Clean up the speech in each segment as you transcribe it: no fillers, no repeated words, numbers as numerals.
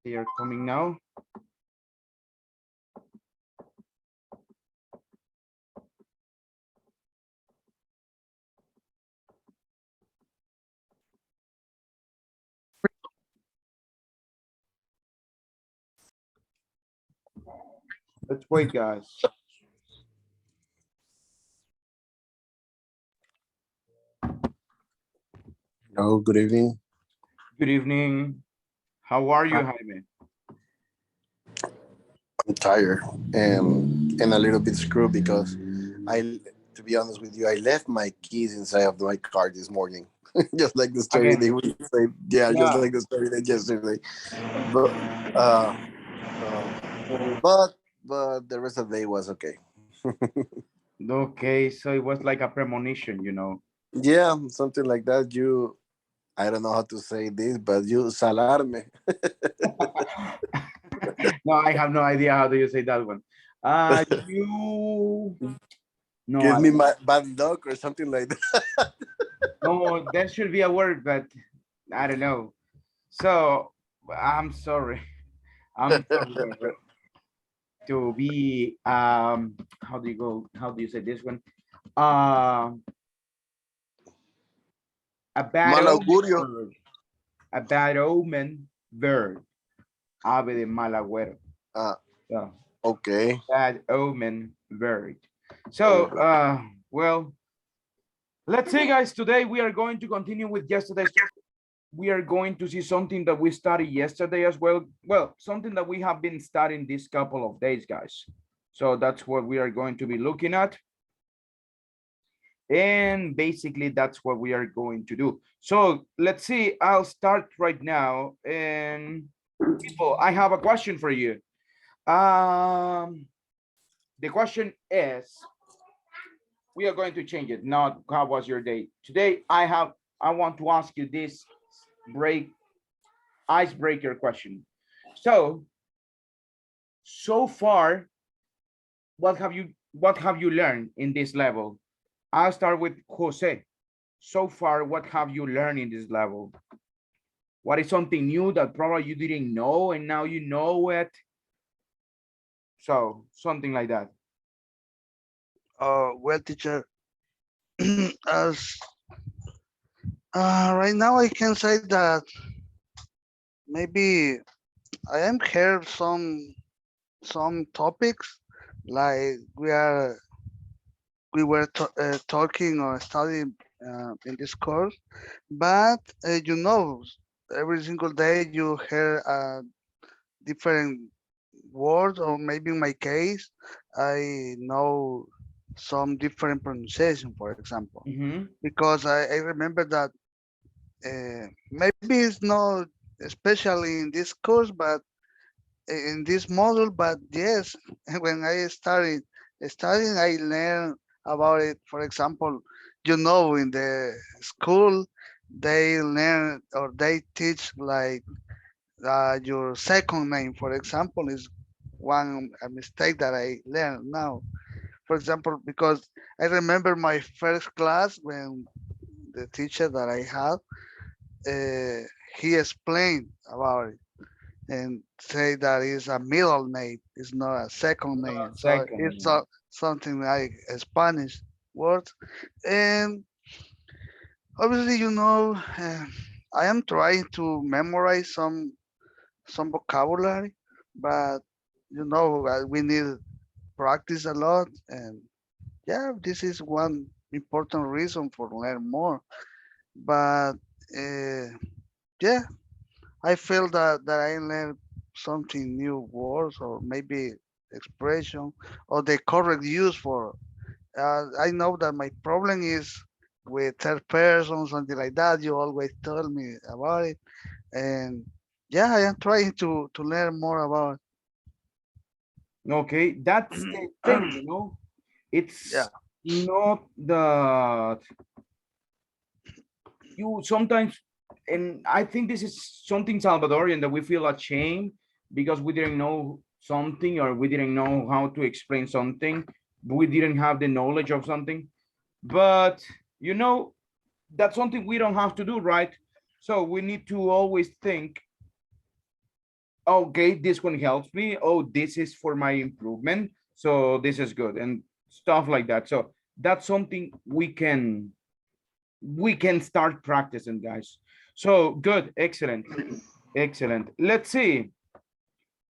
They are coming now. Let's wait, guys. Oh, good evening. Good evening. How are you, I- Jaime? I'm tired and a little bit screwed because to be honest with you, I left my keys inside of my car this morning, just like the story they Again, would say. Yeah, just yeah. like the story that yesterday. But uh, uh but the rest of the day was okay. Okay, so it was like a premonition. Yeah, something like that. I don't know how to say this, but you salarme. No, I have no idea how do you say that one. You no, Give me my bad luck or something like that. no, there should be a word, but I don't know. So I'm sorry. I'm sorry to be how do you go? How do you say this one? Uh a bad Mal omen augurio. bird. A bad omen bird. Ave de mal agüero. Ah, So okay. bad omen bird. So Oh, well, let's see, guys. Today we are going to continue with yesterday's. We are going to see something that we studied yesterday as well. Well, something that we have been studying this couple of days, guys. So that's what we are going to be looking at. And basically, that's what we are going to do. So let's see. I'll start right now. And people, I have a question for you. The question is, we are going to change it. Not how was your day today? I want to ask you this break icebreaker question. So far, what have you learned in this level? I'll start with Jose. So far, what have you learned in this level? What is something new that probably you didn't know and now you know it? So something like that. Well, teacher, as right now I can say that maybe I am heard some topics like we were talking or studying in this course, but every single day you hear different words, or maybe in my case, I know some different pronunciation, for example, Mm-hmm. because I remember that maybe it's not especially in this course, but in this module, but yes, when I started studying, I learned about it. For example, in the school, they learn or they teach like your second name, for example, is one a mistake that I learned now. For example, because I remember my first class when the teacher that I had, uh, he explained about it and say that is a middle name, it's not a second name. So it's Second. something like a Spanish word. And obviously, I am trying to memorize some vocabulary, but we need practice a lot. And yeah, this is one important reason for learn more. But uh, yeah, I feel that I learned something new words or maybe expression or the correct use for. I know that my problem is with third person, something like that. You always tell me about it, and yeah, I am trying to learn more about. Okay, that's the thing. Yeah, It's not that you sometimes, and I think this is something Salvadorian that we feel ashamed because we didn't know something or we didn't know how to explain something, we didn't have the knowledge of something. But you know, that's something we don't have to do, right? So we need to always think Okay, this one helps me. Oh, this is for my improvement. So this is good and stuff like that. So that's something we can start practicing, guys. So good, excellent, excellent. Let's see.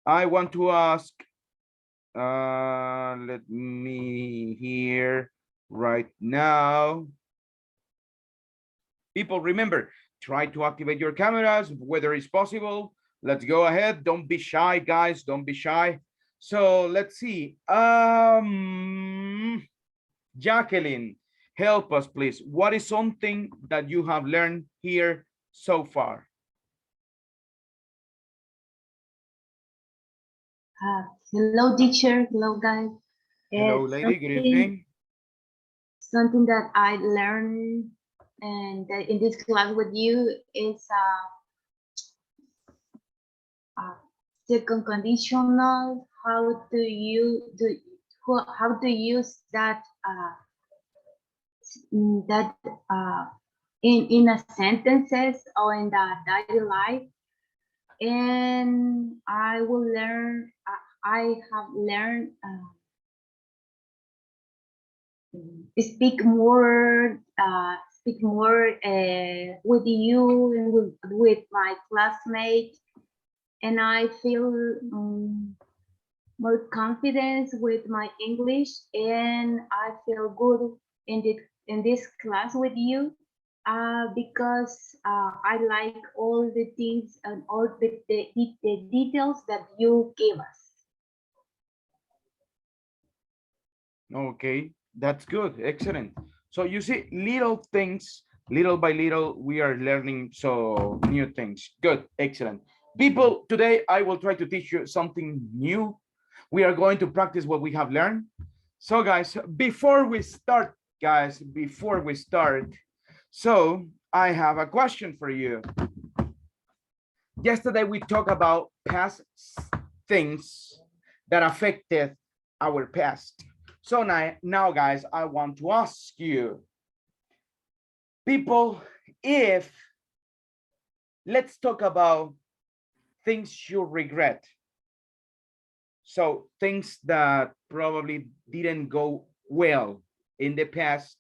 I want to ask, let me hear right now. People, remember, try to activate your cameras, whether it's possible. Let's go ahead. Don't be shy, guys. Don't be shy. So let's see. Jacqueline, help us, please. What is something that you have learned here so far? Hello, teacher. Hello, guys. Hello, lady. Good Something, evening. something that I learned and that in this class with you is second conditional. How do you do? How to use that that in a sentences or in the daily life? And I will learn. I have learned. Speak more with you and with my classmates, and I feel more confidence with my English, and I feel good in this class with you because I like all the things and all the details that you give us. Okay, that's good. Excellent. So you see, little things, little by little, we are learning so new things. Good, excellent. People, today I will try to teach you something new. We are going to practice what we have learned. So guys, before we start, so I have a question for you. Yesterday we talked about past things that affected our past. So now, guys, I want to ask you, people, if let's talk about things you regret. So things that probably didn't go well in the past,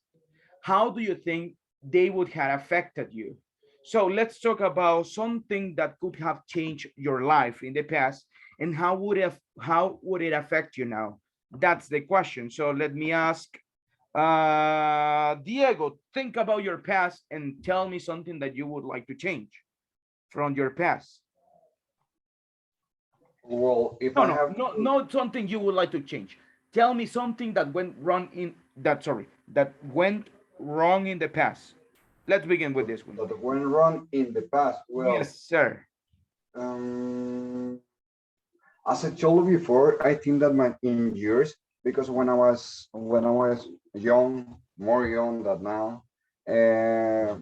how do you think they would have affected you? So let's talk about something that could have changed your life in the past, and how would it affect you now? That's the question. So let me ask Diego, think about your past and tell me something that you would like to change from your past. Well, if No, I no, have no, to, not something you would like to change. Tell me something that went wrong in the past. Let's begin with this one. that went wrong in the past, well, Yes, sir. um, as I told you before, I think that my in years, because when I was young, more young than now, uh,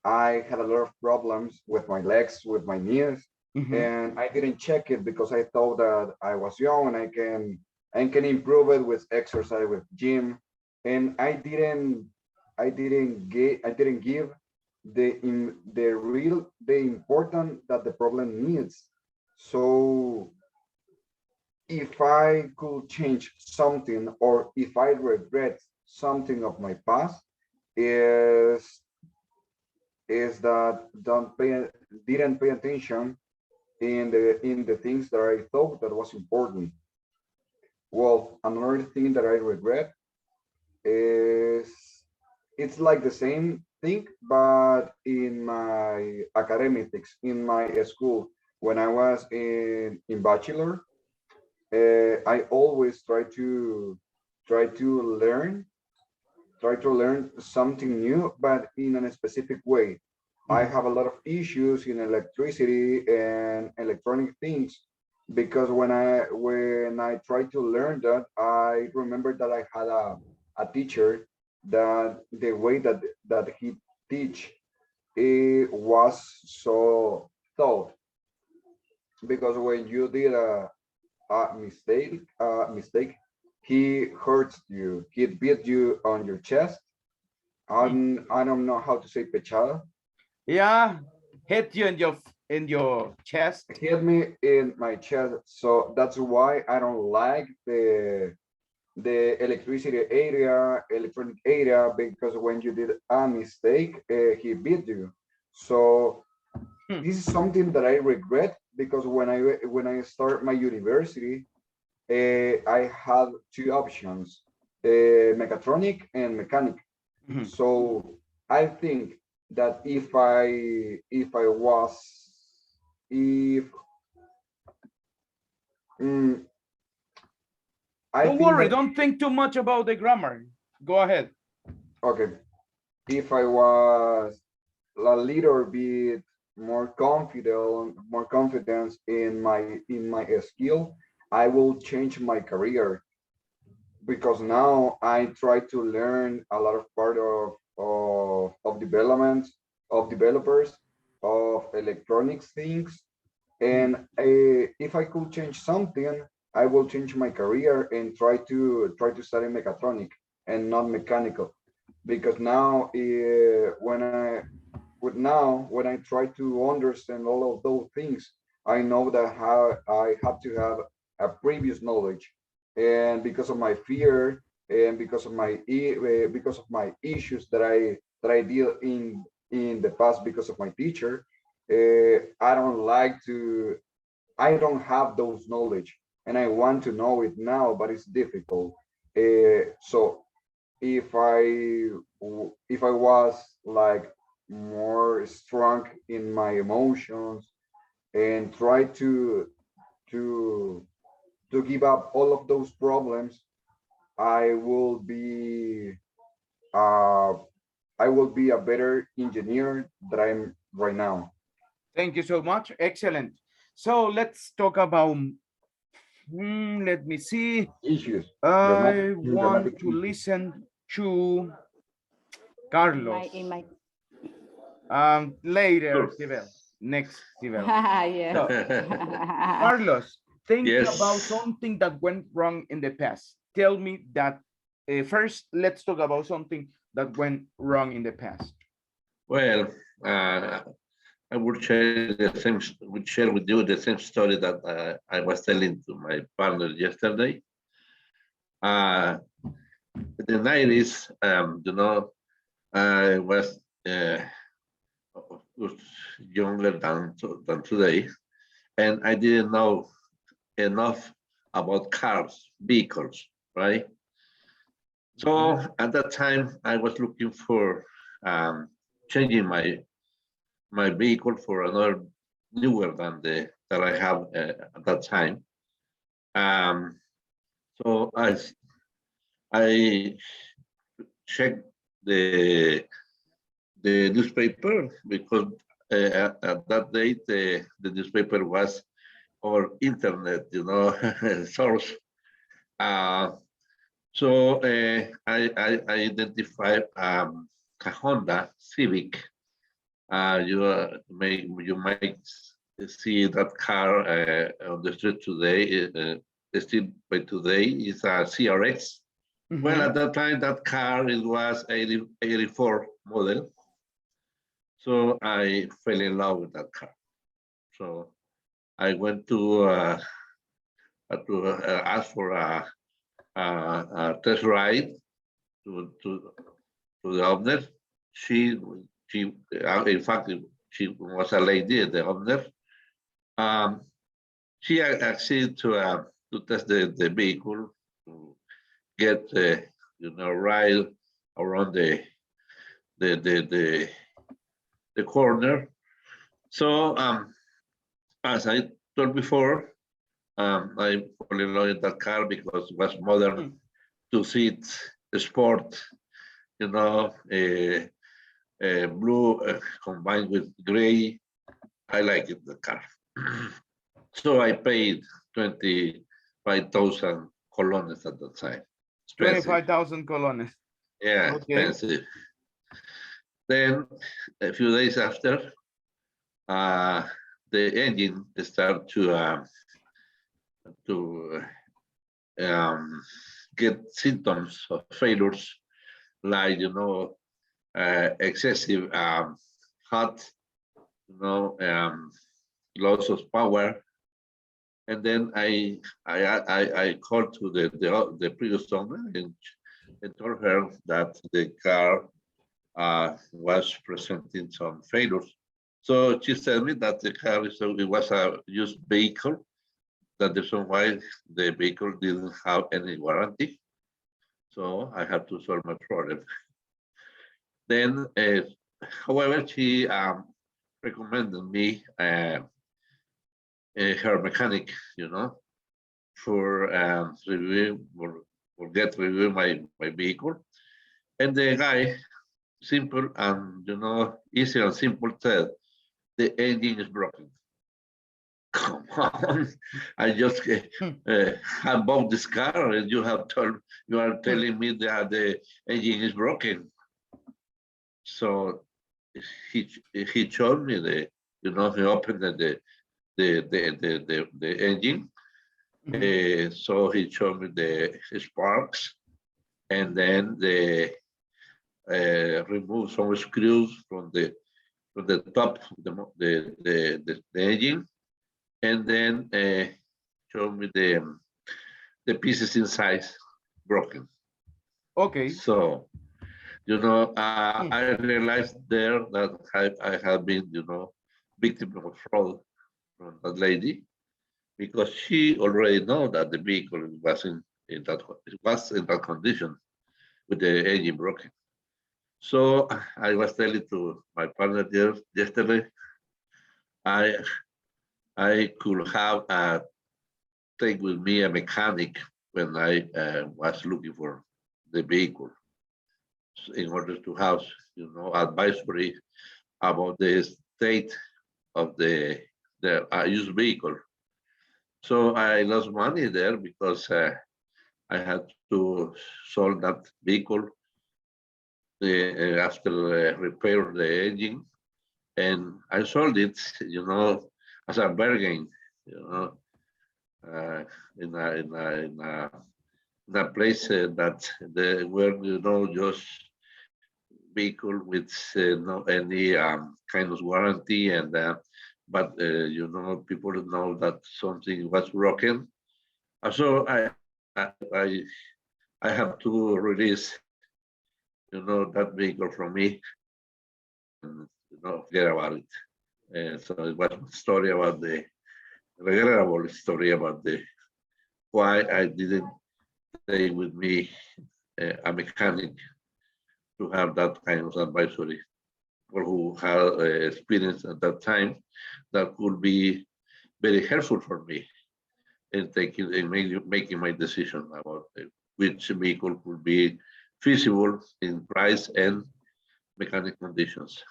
I had a lot of problems with my legs, with my knees, Mhm. and I didn't check it because I thought that I was young and I can improve it with exercise, with gym, and I didn't give the important that the problem needs. So if I could change something or if I regret something of my past, is is that don't pay didn't pay attention in the things that I thought that was important. Well, another thing that I regret is it's like the same thing, but in my academics, in my school, when I was in bachelor, I always try to learn something new, but in a specific way. I Mhm. have a lot of issues in electricity and electronic things because when I tried to learn that, I remember that I had a teacher that the way that he teach it was so thought, because when you did a mistake, he hurts you, he beat you on your chest. I don't know how to say pechada. Yeah, hit you in your in your chest? hit me in my chest. So that's why I don't like the electricity area, electronic area, because when you did a mistake, he beat you. So this is something that I regret because when I start my university, I had two options, mechatronic and mechanic. Mhm. So I think that if mm, I Don't think worry, that don't think too much about the grammar. Go ahead. okay, if I was a little bit more confidence in my skill, I will change my career because now I try to learn a lot of part of development, of developers, of electronics things. And if I could change something, I will change my career and try to study mechatronic and not mechanical. Because now, when I try to understand all of those things, I know that how I have to have a previous knowledge, and because of my fear and because of my issues that I deal in the past because of my teacher, I don't like to. I don't have those knowledge, and I want to know it now, but it's difficult. So if I was like more strong in my emotions and try to to give up all of those problems, I will be uh I will be a better engineer that I'm right now. Thank you so much. Excellent. So let's talk about, let me see. Issues, I want dramatic to issues. listen to In Carlos. my Later, Sure. Sibel. Next, Sibel. yeah. So, Carlos, think about Yes. something that went wrong in the past. Tell me that. First, let's talk about something that went wrong in the past. Well, I would share with you the same story that I was telling to my partner yesterday. In the 90s, I was of course, younger than today, and I didn't know enough about cars, vehicles, right? So at that time, I was looking for changing my vehicle for another newer than the that I have at that time. Um, so I checked the newspaper because at that date the newspaper was our internet, source. Uh, so I identified a Honda Civic. You might see that car on the street today. Still by today is a CRX. Well, Mhm. at that time, that car it was 84 model. So I fell in love with that car. So I went to ask for a test ride to the owner. She, in fact, she was a lady, the owner. She acceded to test the vehicle to get ride around the the the, the corner. So as I told before, I fall in love with that car because it was modern, two seats, sport, blue combined with gray. I like it, the car. So I paid 25,000 colones at the time. Expensive. 25,000 colones. Yeah, Okay. expensive. Then a few days after, the engine started to get symptoms of failures, like excessive hot, loss of power. And then I called to the previous owner and told her that the car was presenting some failures. So she told me that the car it was a used vehicle, that the reason why the vehicle didn't have any warranty. So I had to solve my problem. Then, however, she recommended me her mechanic, for review or get review my vehicle. And the guy, simple and easy and simple, said the engine is broken. Come on, I just have bought this car and you are telling me that the engine is broken. So he showed me he opened the engine. So he showed me the sparks, and then remove some screws from the top of the engine, and then showed me the pieces inside broken. Okay. So I realized there that I have been victim of fraud from that lady, because she already know that the vehicle was in that condition with the engine broken. So I was telling to my partner yesterday, I could have take with me a mechanic when I was looking for the vehicle, in order to have advisory about the state of the used vehicle. So I lost money there because I had to sell that vehicle after repair the engine, and I sold it, as a bargain, in a place that where just vehicle with no any kind of warranty, and but people know that something was broken. So I have to release that vehicle from me, and forget about it. So it was a story about the regrettable story about why I didn't take with me a mechanic to have that kind of advisory, or who had experience at that time that could be very helpful for me in making my decision about which vehicle could be feasible in price and mechanic conditions.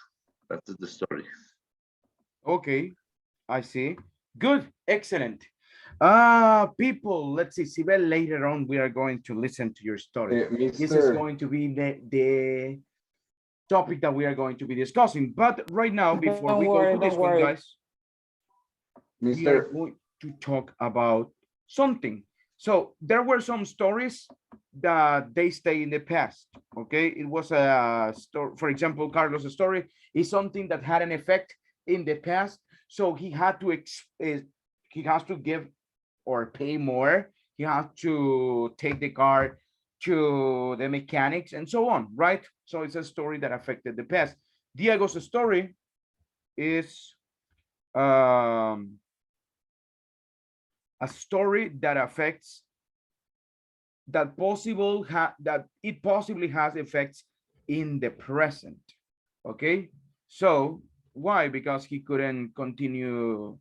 That's the story. Okay, I see. Good, excellent. People, let's see, Sibel, later on we are going to listen to your story. This is Mr. going to be the topic that we are going to be discussing. But right now, before we go to this one, guys, we are Mr. going to talk about something. So there were some stories that they stay in the past. Okay, it was a story. For example, Carlos' story is something that had an effect in the past, so he had to he has to give or pay more. He has to take the car to the mechanics and so on, right? So it's a story that affected the past. Diego's story is a story that affects that it possibly has effects in the present. Okay, so why? Because he couldn't continue.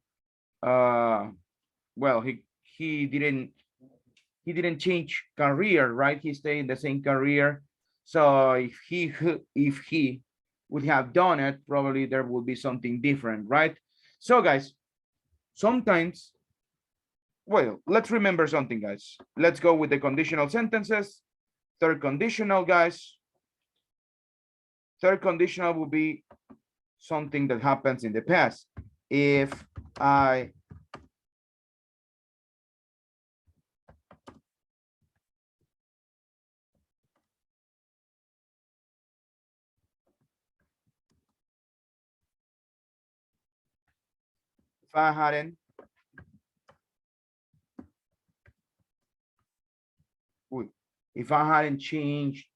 Well, he didn't change career, right? He stayed in the same career. So if he would have done it, probably there would be something different, right? So guys, sometimes, well, let's remember something, guys. Let's go with the conditional sentences. Third conditional, guys. Third conditional will be something that happens in the past. If I I hadn't, if I hadn't changed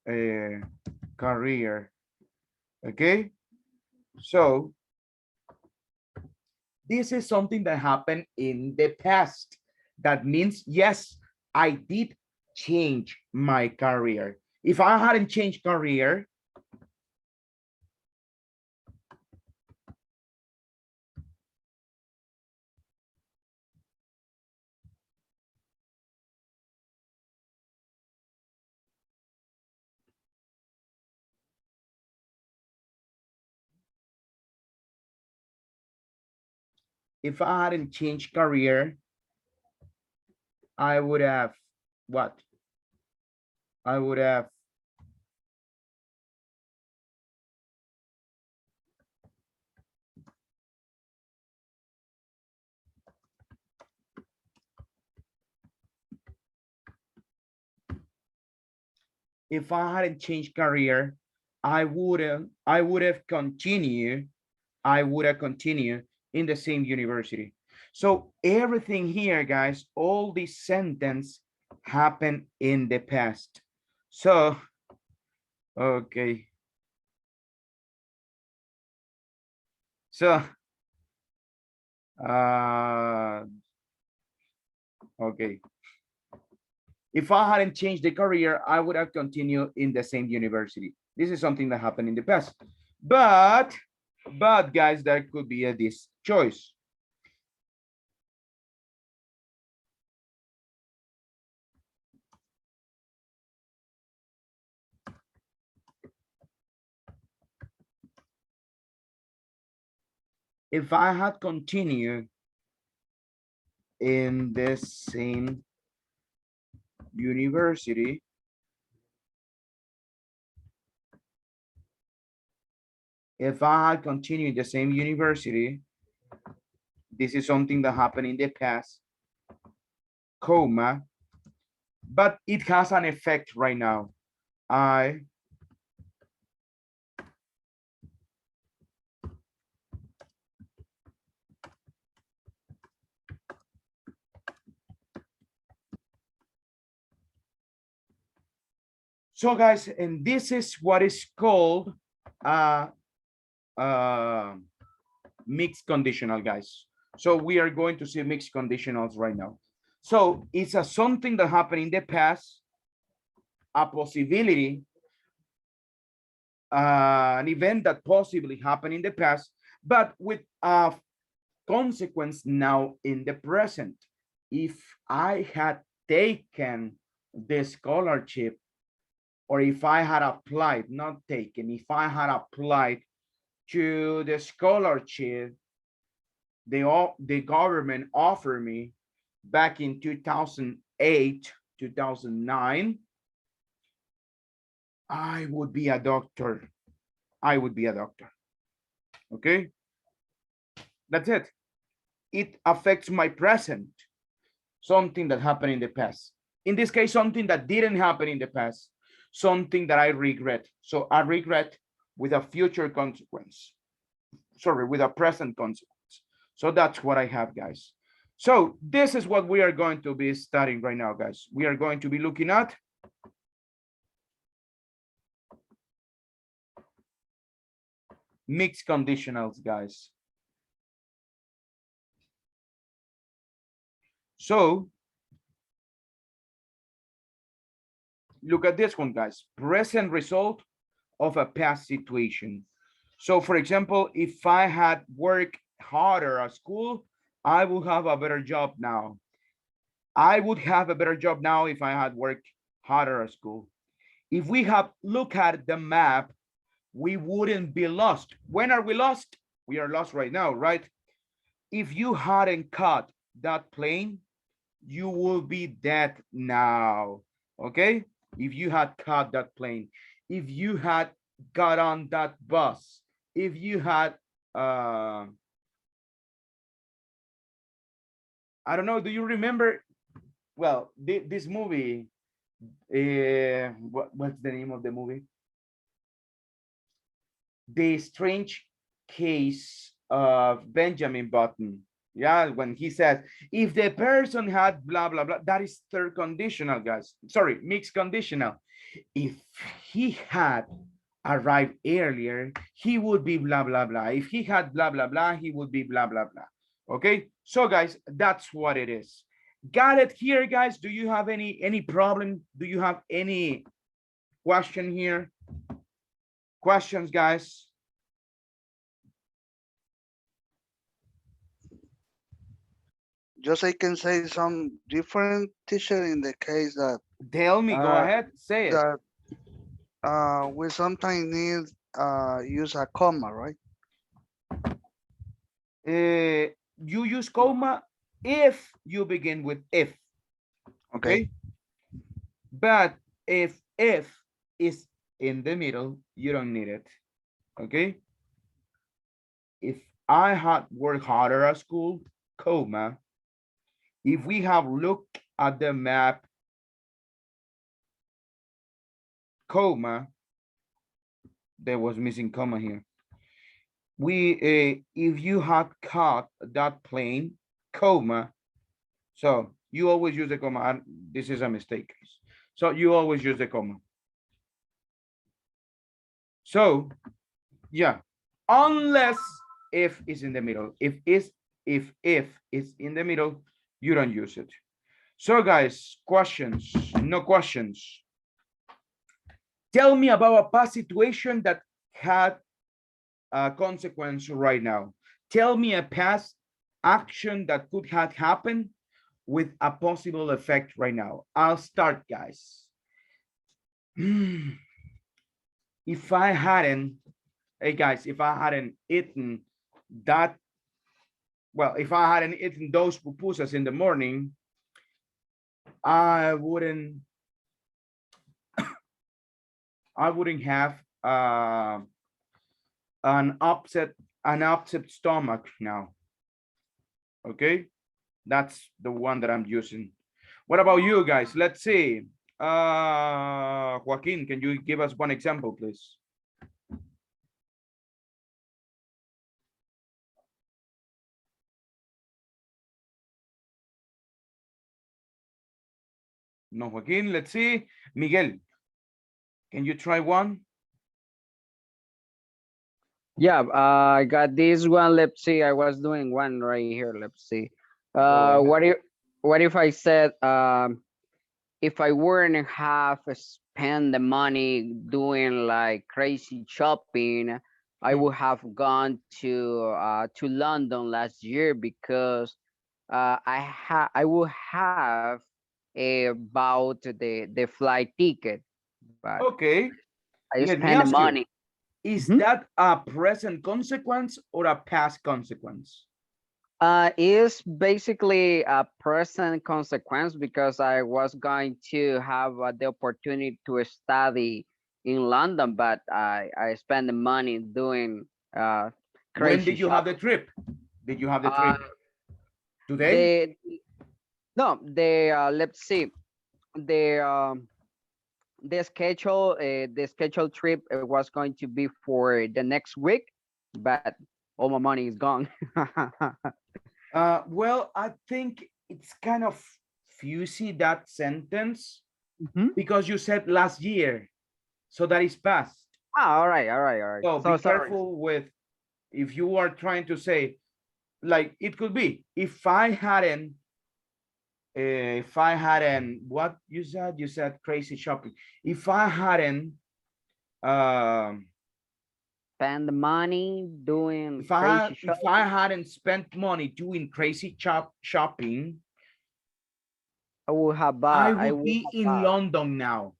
career, okay? So this is something that happened in the past. That means, yes, I did change my career. If I hadn't changed career, if I hadn't changed career, I would have what? I would have if I hadn't changed career, I would have continued in the same university. So everything here, guys, all this sentence happened in the past. So, okay. So, okay. If I hadn't changed the career, I would have continued in the same university. This is something that happened in the past. But guys, there could be this choice. If I had continued in the same university, if I had continued the same university, this is something that happened in the past, comma, but it has an effect right now. So guys, and this is what is called mixed conditional, guys. So we are going to see mixed conditionals right now. So it's a something that happened in the past, a possibility, an event that possibly happened in the past, but with a consequence now in the present. If I had taken the scholarship, or if I had applied, not taken, if I had applied to the scholarship the government offered me back in 2008, 2009, I would be a doctor. I would be a doctor. Okay? That's it. It affects my present, something that happened in the past. In this case, something that didn't happen in the past, something that I regret. So I regret with a future consequence. Sorry, with a present consequence. So that's what I have, guys. So this is what we are going to be studying right now, guys. We are going to be looking at mixed conditionals, guys. So look at this one, guys. Present result of a past situation. So for example, if I had worked harder at school, I would have a better job now. I would have a better job now if I had worked harder at school. If we have look at the map, we wouldn't be lost. When are we lost? We are lost right now, right? If you hadn't caught that plane, you will be dead now, okay? If you had caught that plane, if you had got on that bus, if you had, I don't know, do you remember, well, this movie, what's the name of the movie? The Strange Case of Benjamin Button. Yeah, when he says, if the person had blah, blah, blah, that is third conditional, guys. Sorry, mixed conditional. If he had arrived earlier, he would be blah, blah, blah. If he had blah, blah, blah, he would be blah, blah, blah. Okay, so guys, that's what it is. Got it here, guys? Do you have any problem? Do you have any question here? Questions, guys? Just I can say some different teacher in the case that Tell me, go uh, ahead, say it. that we sometimes need use a comma, right? You use comma if you begin with if, okay? But if is in the middle, you don't need it, okay? If I had worked harder at school, comma, if we have looked at the map, comma, there was missing comma here. If you had caught that plane, comma, so you always use the comma, and this is a mistake. So you always use the comma. So yeah, unless if is in the middle. If is in the middle, you don't use it. So guys, questions? No questions. Tell me about a past situation that had a consequence right now. Tell me a past action that could have happened with a possible effect right now. I'll start, guys. If I hadn't, hey guys, if I hadn't eaten that, well, if I hadn't eaten those pupusas in the morning, I wouldn't have an upset stomach now. Okay, that's the one that I'm using. What about you guys? Let's see. Joaquin, can you give us one example, please? No, Joaquin, let's see. Miguel, can you try one? Yeah, I got this one. Let's see. I was doing one right here. Let's see. Go ahead. What if I said if I wouldn't have spent the money doing like crazy shopping, I would have gone to London last year because I would have bought the flight ticket, but Okay, I let me spent the ask you, money. is Mhm. that a present consequence or a past consequence? Is basically a present consequence because I was going to have the opportunity to study in London, but I spent the money doing When crazy did you have the shopping. trip? Did you have the Uh, trip today? let's see, the the scheduled trip was going to be for the next week, but all my money is gone. Well, I think it's kind of fuzzy, that sentence, Mhm. because you said last year, so that is past. All right, all right, all right. So So be sorry. careful with, if you are trying to say, like it could be, if I hadn't, what you said crazy shopping. If I hadn't, um, Spend the money doing if crazy I shopping, hadn't spent money doing crazy shopping, I I would would be have in bought. London now,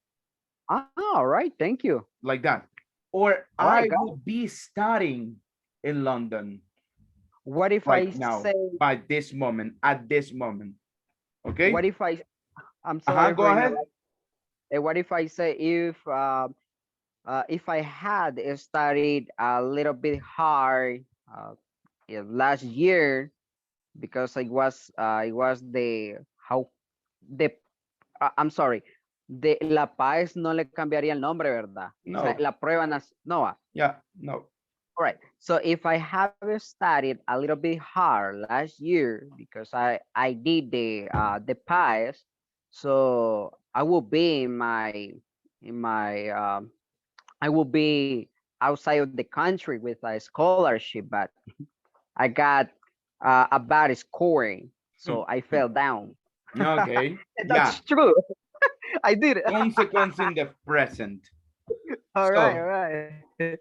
Ah, all right, thank you. like that. Or All right, I got it. would be studying in London What if right I now, say, by this moment, at this moment. Okay? what if I'm sorry Go for ahead. interrupting. What if I had studied a little bit hard last year because it was the how the I'm sorry, de La Paz no le cambiaría el nombre, ¿verdad? O sea, No, la prueba no va. yeah, no. All right. So if I have studied a little bit hard last year because I did the PAS, so I will be in my I will be outside of the country with a scholarship, but I got a bad scoring, so I fell down. Okay, yeah, That's true. I did it. consequence in the present. All right, all So, right.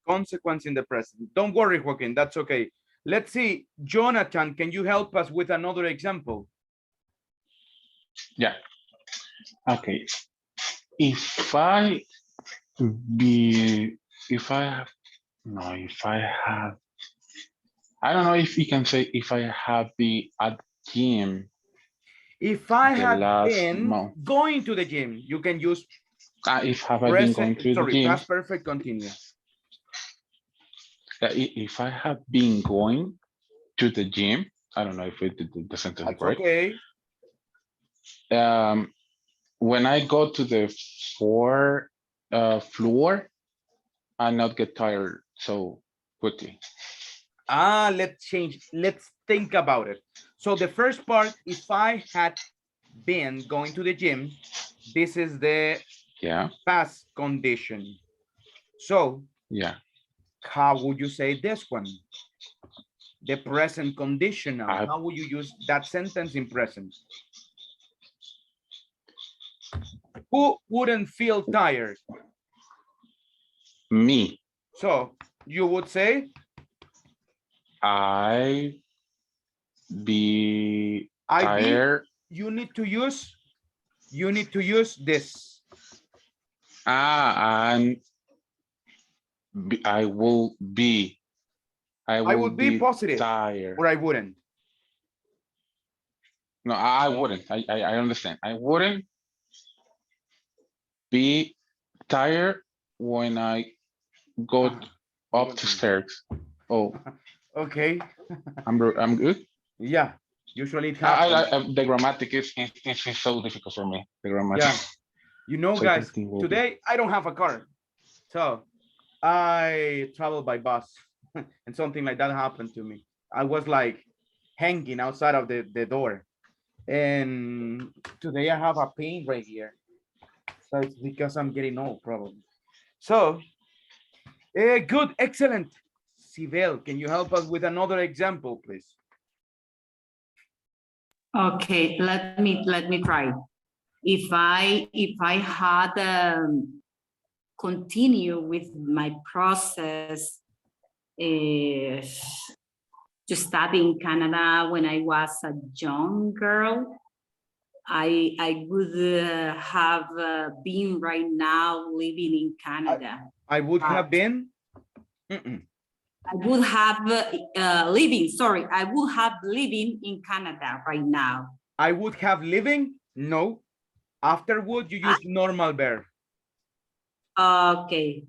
consequence in the present. Don't worry, Joaquin, that's okay. Let's see, Jonathan, can you help us with another example? Yeah. Okay. If I be, if I have, no, if I have, I don't know if you can say if I have been at gym If I the had last been month. going to the gym, you can use If have I been going present, to the sorry, gym? past perfect continue. If I have been going to the gym, I don't know if it did the sentence That's correct. okay. When I go to the floor, I not get tired so quickly. Let's change, let's think about it. So the first part, if I had been going to the gym, this is the Yeah, past condition. So yeah. how would you say this one? The present conditional. I- How would you use that sentence in present? Who wouldn't feel tired? Me, So you would say, I be I be, tired. you need to use this. And I will be. I would be positive tired. or I wouldn't. No, I wouldn't. I understand. I wouldn't be tired when I go up the stairs. Oh, Okay. I'm good. Yeah, usually it happens. The grammatic is so difficult for me. The grammatic. Yeah. You know, So guys, everything will be- today I don't have a car. So I travel by bus and something like that happened to me. I was like hanging outside of the door. And today I have a pain right here. So it's because I'm getting old, probably. So, good, excellent. Sibel, can you help us with another example, please? Okay, let me try. If I had continue with my process to study in Canada when I was a young girl, I would have been right now living in Canada. I would have been. I would have living. I would have living in Canada right now. I would have living. No. After would you use normal verb. Okay.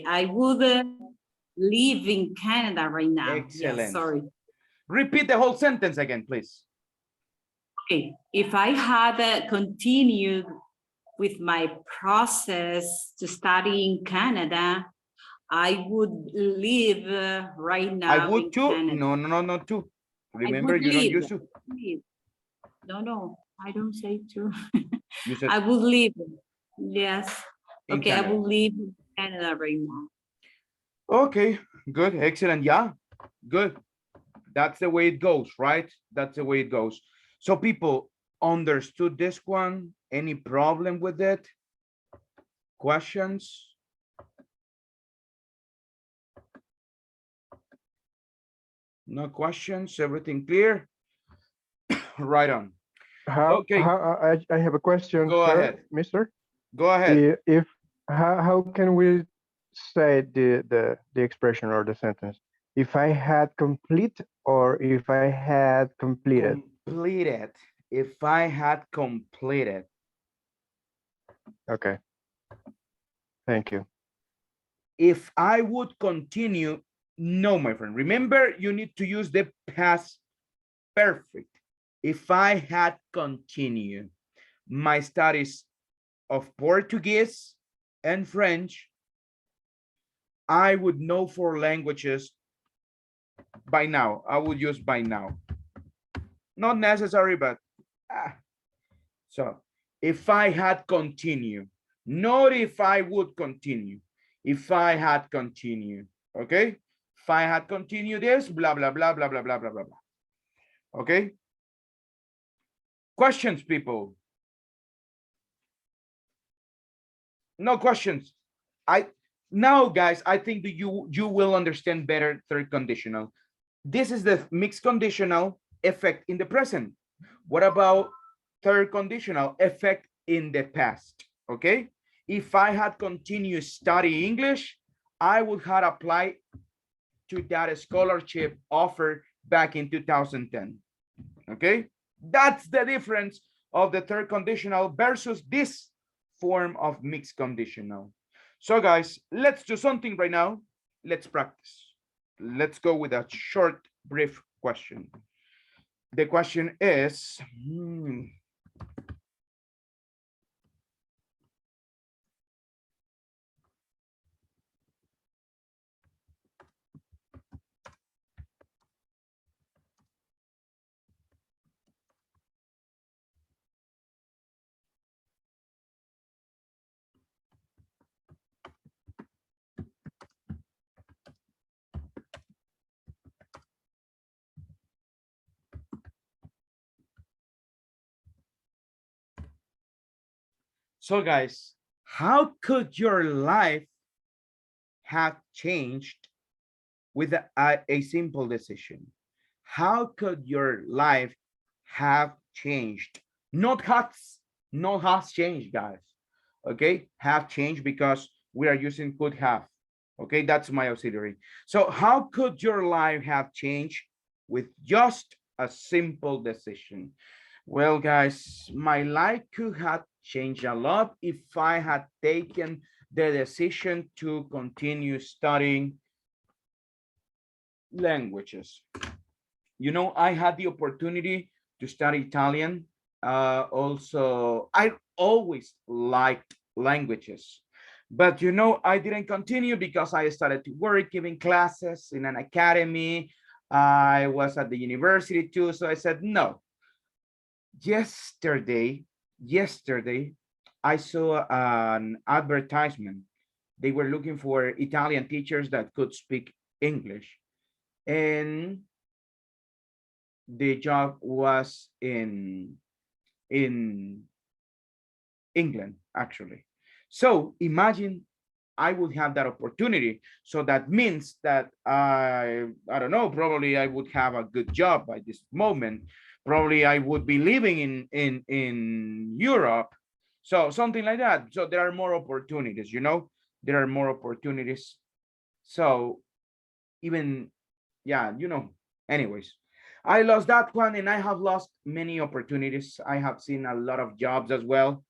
I would live in Canada right now. Excellent. Yes, sorry. Repeat the whole sentence again, please. Okay. If I had continued with my process to study in Canada, I would live right now. I would in too. Canada. No, not to. Remember, you don't use to. No, I don't say to. You said I would live. Yes. in Okay, I Canada. will live in Canada right now. Okay, good, excellent. Yeah, good. That's the way it goes, right? That's the way it goes. So people understood this one. Any problem with it? Questions? No questions, everything clear? Right on. Okay. I have a question, Go sir, ahead. mister. Go ahead. How can we say the expression or the sentence? If I had complete or if I had completed? Completed. If I had completed. Okay. Thank you. If I would continue, no, my friend. Remember, you need to use the past perfect. If I had continued my studies of Portuguese and French, I would know 4 languages by now. I would use by now. Not necessary, but so if I had continued, not if I would continue, if I had continued, okay? If I had continued this, blah, blah, blah, blah, blah, blah, blah, blah, blah. Okay? Questions, people? No questions. Now, guys, I think that you will understand better third conditional. This is the mixed conditional effect in the present. What about third conditional effect in the past? Okay, if I had continued studying English, I would have applied to that scholarship offer back in 2010. Okay, that's the difference of the third conditional versus this form of mixed conditional. So guys, let's do something right now. Let's practice. Let's go with a short, brief question. The question is, so guys, how could your life have changed with a simple decision? How could your life have changed? Not has changed, guys. Okay, have changed because we are using could have. Okay, that's my auxiliary. So how could your life have changed with just a simple decision? Well, guys, my life could have changed a lot if I had taken the decision to continue studying languages. You know, I had the opportunity to study Italian. Also, I always liked languages, but you know, I didn't continue because I started to work, giving classes in an academy. I was at the university too, so I said no. Yesterday, I saw an advertisement. They were looking for Italian teachers that could speak English, and the job was in England, actually. So imagine I would have that opportunity. So that means that I don't know, probably I would have a good job by this moment. Probably I would be living in Europe. So something like that. So there are more opportunities, you know, there are more opportunities. So even, yeah, you know, anyways, I lost that one and I have lost many opportunities. I have seen a lot of jobs as well,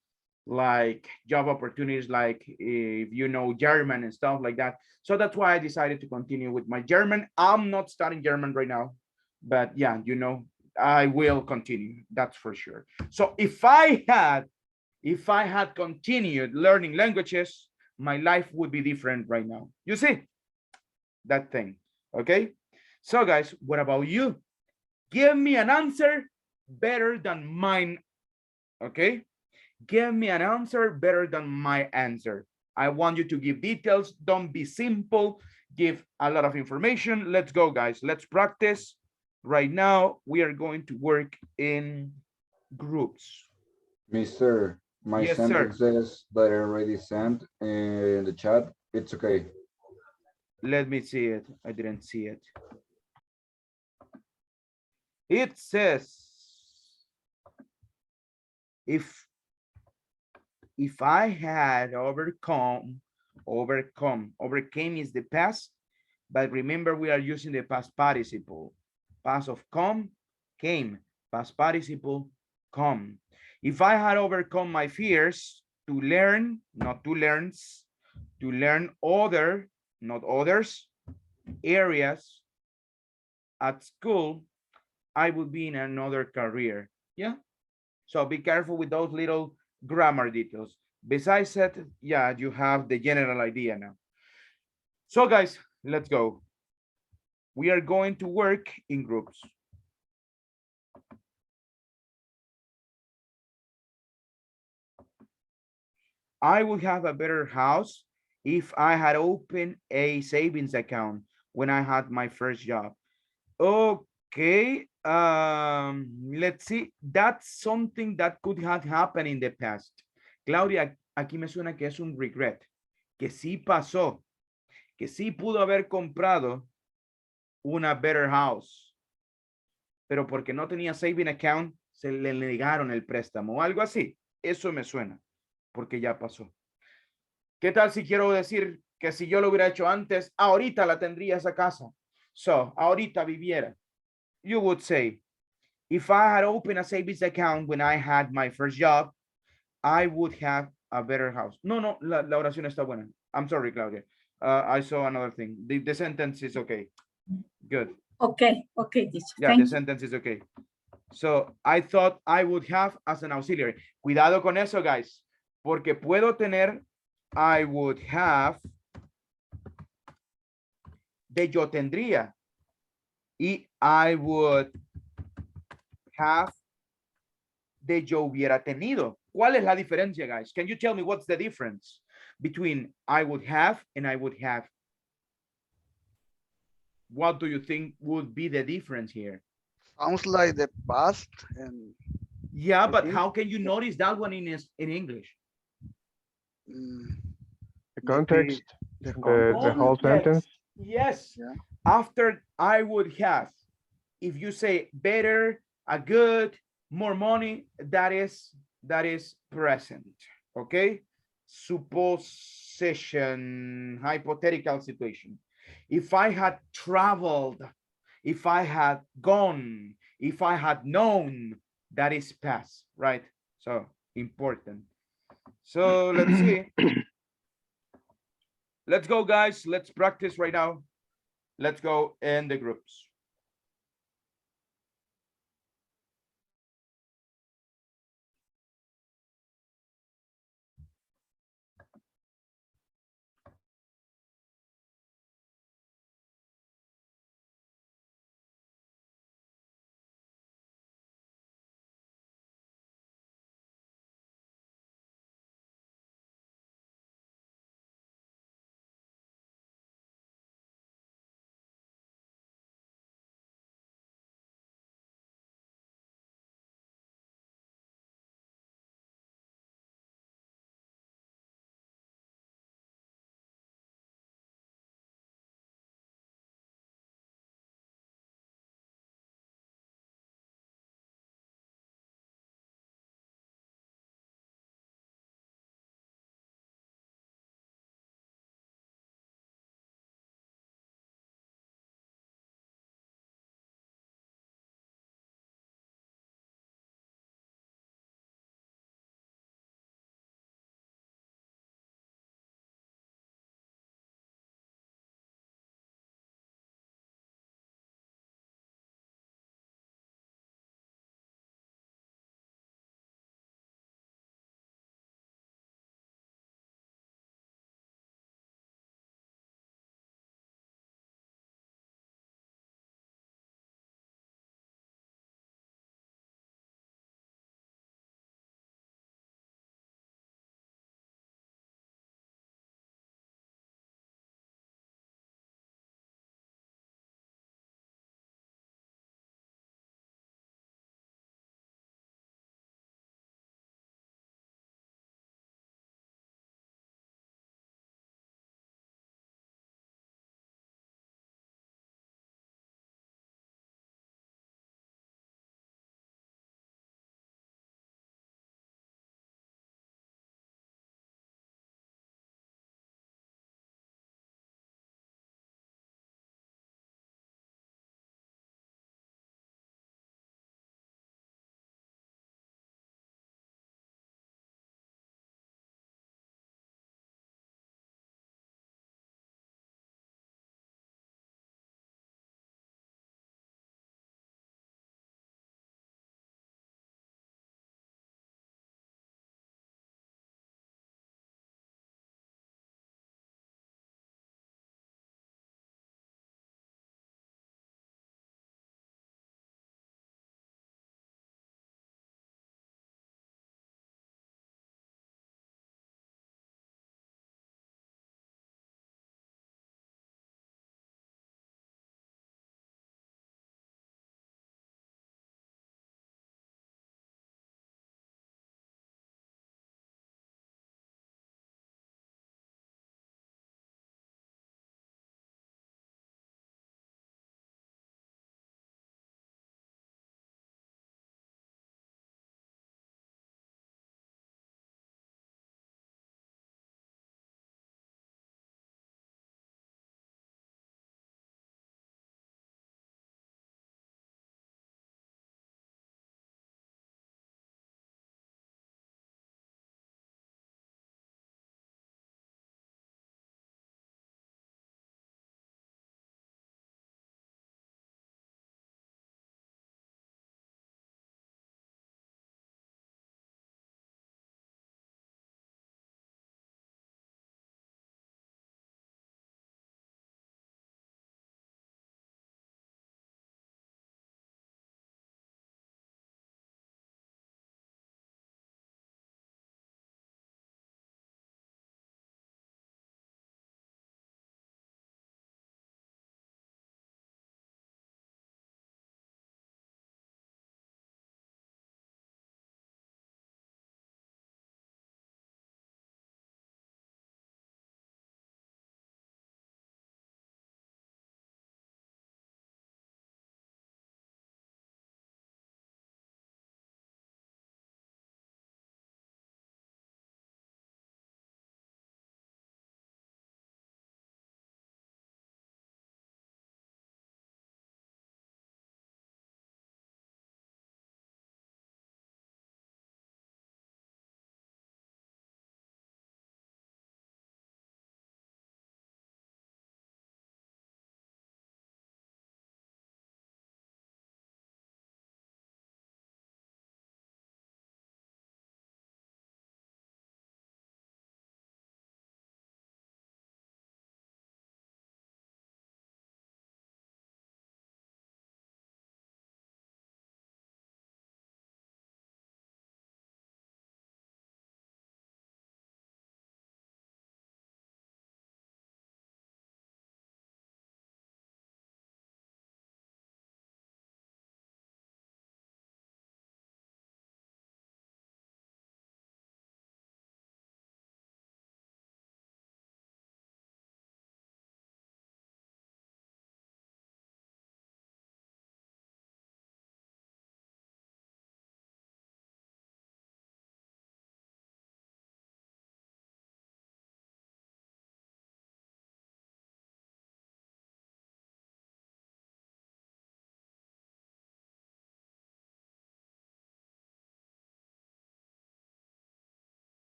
like job opportunities, like if you know German and stuff like that. So that's why I decided to continue with my German. I'm not studying German right now, but yeah, you know, I will continue, that's for sure. So if I had continued learning languages, my life would be different right now. You see that thing, okay? So guys, what about you? Give me an answer better than mine, okay? Give me an answer better than my answer. I want you to give details. Don't be simple. Give a lot of information. Let's go, guys. Let's practice. Right now, we are going to work in groups. Mister, my Yes, sir. sentences that I already sent in the chat, it's okay. Let me see it. I didn't see it. It says, if I had overcame is the past, but remember we are using the past participle. Past of come, came, past participle, come. If I had overcome my fears to learn, not to learns, to learn other, not others, areas at school, I would be in another career. Yeah. So be careful with those little grammar details. Besides that, yeah, you have the general idea now. So guys, let's go. We are going to work in groups. I would have a better house if I had opened a savings account when I had my first job. Okay, let's see. That's something that could have happened in the past. Claudia, aquí me suena que es un regret, que sí pasó, que sí pudo haber comprado una better house, pero porque no tenía saving account, se le negaron el préstamo o algo así. Eso me suena, porque ya pasó. ¿Qué tal si quiero decir que si yo lo hubiera hecho antes, ahorita la tendría esa casa? So, ahorita viviera. You would say, if I had opened a savings account when I had my first job, I would have a better house. No, no, la oración está buena. I'm sorry, Claudia. I saw another thing. The sentence is okay. Good. Okay, teacher. Yeah, Thank the you. sentence is okay. So, I thought I would have as an auxiliary. Cuidado con eso, guys, porque puedo tener I would have de yo tendría y I would have de yo hubiera tenido. ¿Cuál es la diferencia, guys? Can you tell me what's the difference between I would have and I would have? What do you think would be the difference here? Sounds like the past and Yeah, but Mhm. how can you notice that one in English? mm, The maybe context, the the context. whole sentence. Yes. Yeah. After I would have, if you say better, a good, more money, that is present. Okay. Supposition, hypothetical situation. If I had traveled, if I had gone, if I had known, that is past, right? So important. So let's see. Let's go, guys. Let's practice right now. Let's go in the groups.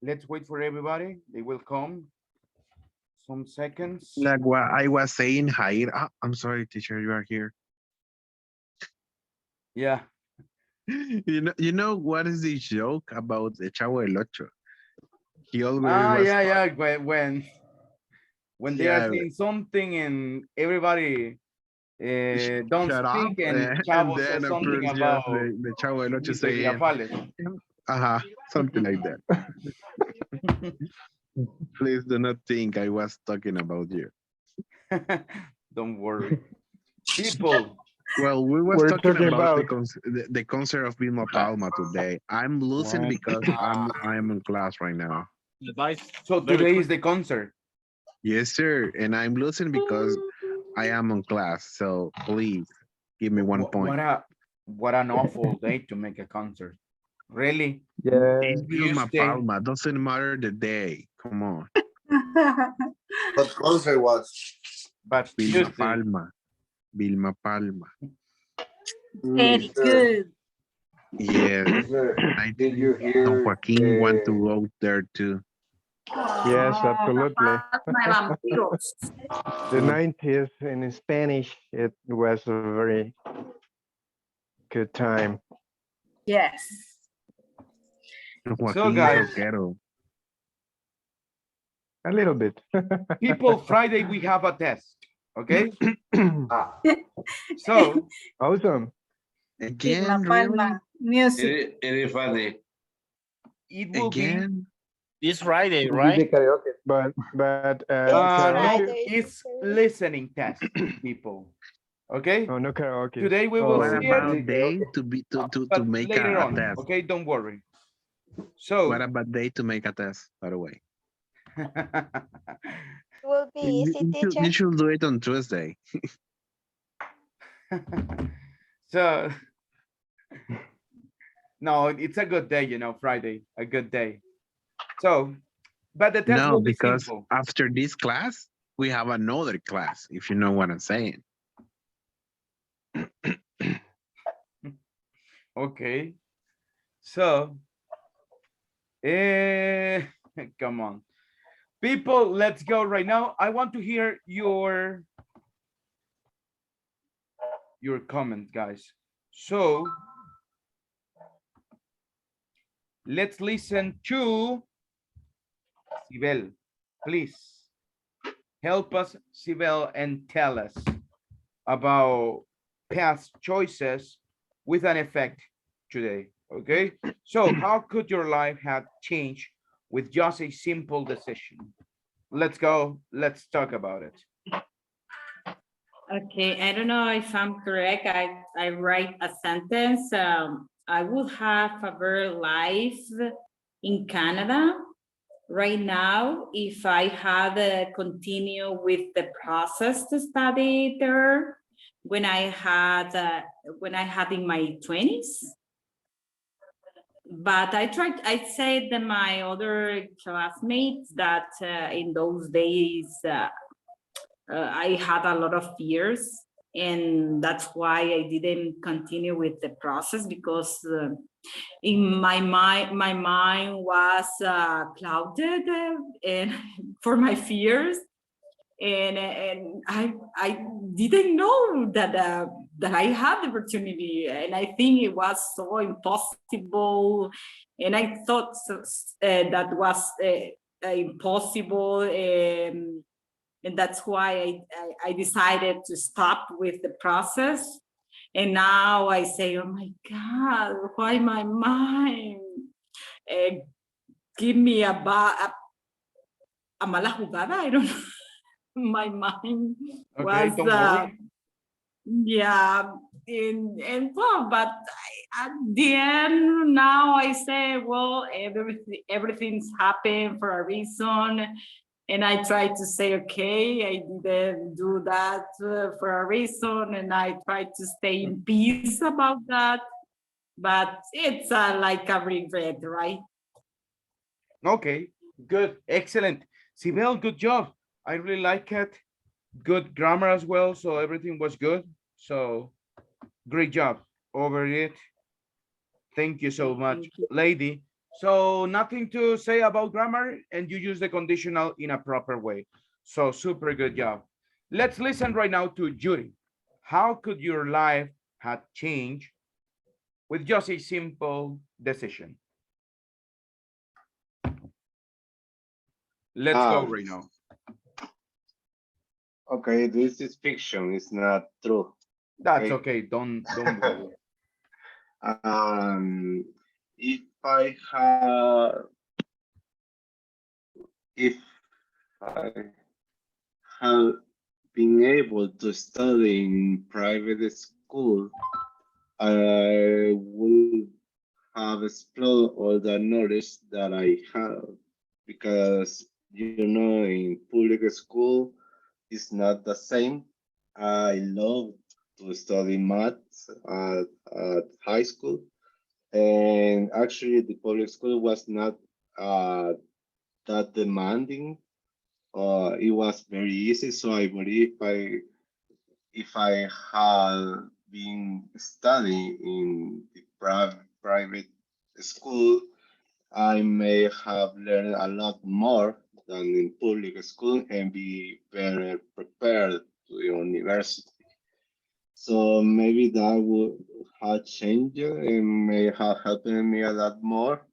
Let's wait for everybody. They will come. Some seconds. Like what I was saying, Jair. I'm sorry, teacher, you are here. Yeah. You know what is the joke about the Chavo del Ocho? He always was Yeah. When they are yeah, saying something and everybody don't shut up, speak and and Chavo says then something appears about just the Chavo del Ocho Mr. saying, Girafales. something like that. Please do not think I was talking about you. Don't worry. People, Well, we was We're talking talking about about the concert of Vilma Palma today. I'm losing Well, because I'm in class right now. so today is the concert. Yes, sir. And I'm losing because I am on class. So please give me 1 point. What an awful day to make a concert. Really? yeah. It's Vilma Tuesday. Palma. Doesn't matter the day. Come on. What concert was? But Vilma Tuesday. Palma. Vilma Palma. Very Sir, good. Yes. sir, I did you think hear? Don Joaquin want to go there too. Yes, Oh, absolutely. my vampiros. The 90s in Spanish, it was a very good time. Yes. Don So Joaquin guys, rockero. A little bit. people, Friday we have a test. Okay. Ah, So Awesome. Again, really? Music. It is funny. it will be Again? This Friday, We right? did the karaoke, but no, karaoke. it's listening test, people. Okay. Oh, no karaoke. Today we Oh, will What hear about they to but make later a on. test? Okay, don't worry. So What about they to make a test, by the way? Will be easy, teacher. You should do it on Tuesday. so no, it's a good day, Friday, a good day. So, but the test No, will be because simple. after this class, we have another class, if you know what I'm saying. Okay. So, come on. People, let's go right now. I want to hear your comment, guys. So, let's listen to Sibel. Please help us, Sibel, and tell us about past choices with an effect today. Okay, so how could your life have changed with just a simple decision? Let's go. Let's talk about it. Okay, I don't know if I'm correct. I write a sentence. I would have a better life in Canada right now if I had continue with the process to study there when I had in my 20s. But I said that my other classmates that in those days I had a lot of fears, and that's why I didn't continue with the process, because in my mind was clouded and for my fears, and I didn't know that that I had the opportunity, and I think it was so impossible, and I thought that was impossible, and that's why I decided to stop with the process. And now I say, oh my God, why my mind give me a mala jugada? I don't know. My mind Okay, was, don't worry. yeah, and well, but at the end, now I say, well, everything's happened for a reason. And I try to say, okay, I didn't do that for a reason, and I try to stay in peace about that. But it's like a regret, right? Okay, good, excellent. Sibel, good job. I really like it. Good grammar as well, so everything was good. So great job over it. Thank you so much, lady. So nothing to say about grammar, and you use the conditional in a proper way. So super good job. Let's listen right now to Judy. How could your life have changed with just a simple decision? Let's go right now. Okay, this is fiction. It's not true. That's okay. Don't worry. If I had, if I had been able to study in private school, I would have explored all the knowledge that I have, because in public school it's not the same. I love to study math at high school, and actually the public school was not that demanding. It was very easy, so I believe if I had been studying in the private school, I may have learned a lot more than in public school and be better prepared to the university. So maybe that would have changed and may have helped me a lot more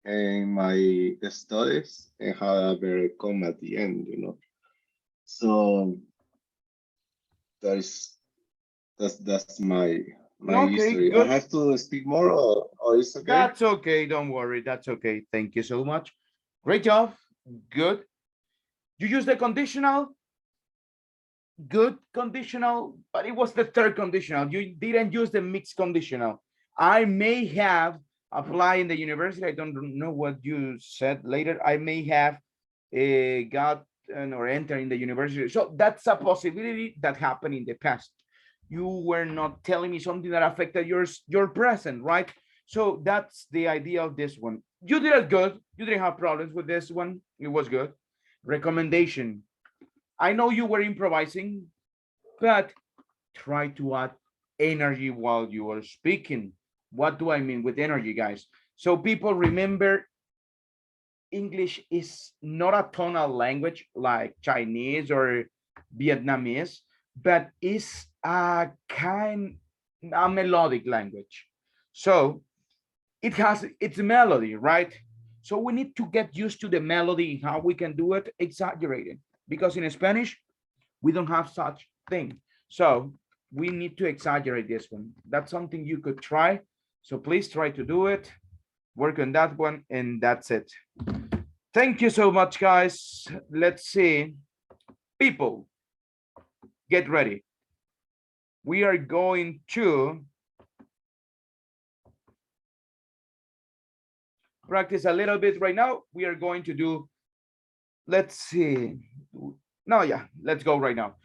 in my studies and have a better come at the end. So that's my Okay, history. I good. have to speak more, or it's okay? That's okay. Don't worry. That's okay. Thank you so much. Great job. Good. You use the conditional. Good conditional, but it was the third conditional. You didn't use the mixed conditional. I may have applied in the university. I don't know what you said later. I may have got or entered in the university. So that's a possibility that happened in the past. You were not telling me something that affected your present, right? So that's the idea of this one. You did it good. You didn't have problems with this one. It was good. Recommendation. I know you were improvising, but try to add energy while you are speaking. What do I mean with energy, guys? So people remember English is not a tonal language like Chinese or Vietnamese, but it's a melodic language. So it has its melody, right? So we need to get used to the melody, how we can do it exaggerated, because in Spanish, we don't have such thing. So we need to exaggerate this one. That's something you could try. So please try to do it, work on that one, and that's it. Thank you so much, guys. Let's see. People, get ready. We are going to practice a little bit right now. We are going to do, let's see. No, yeah, let's go right now.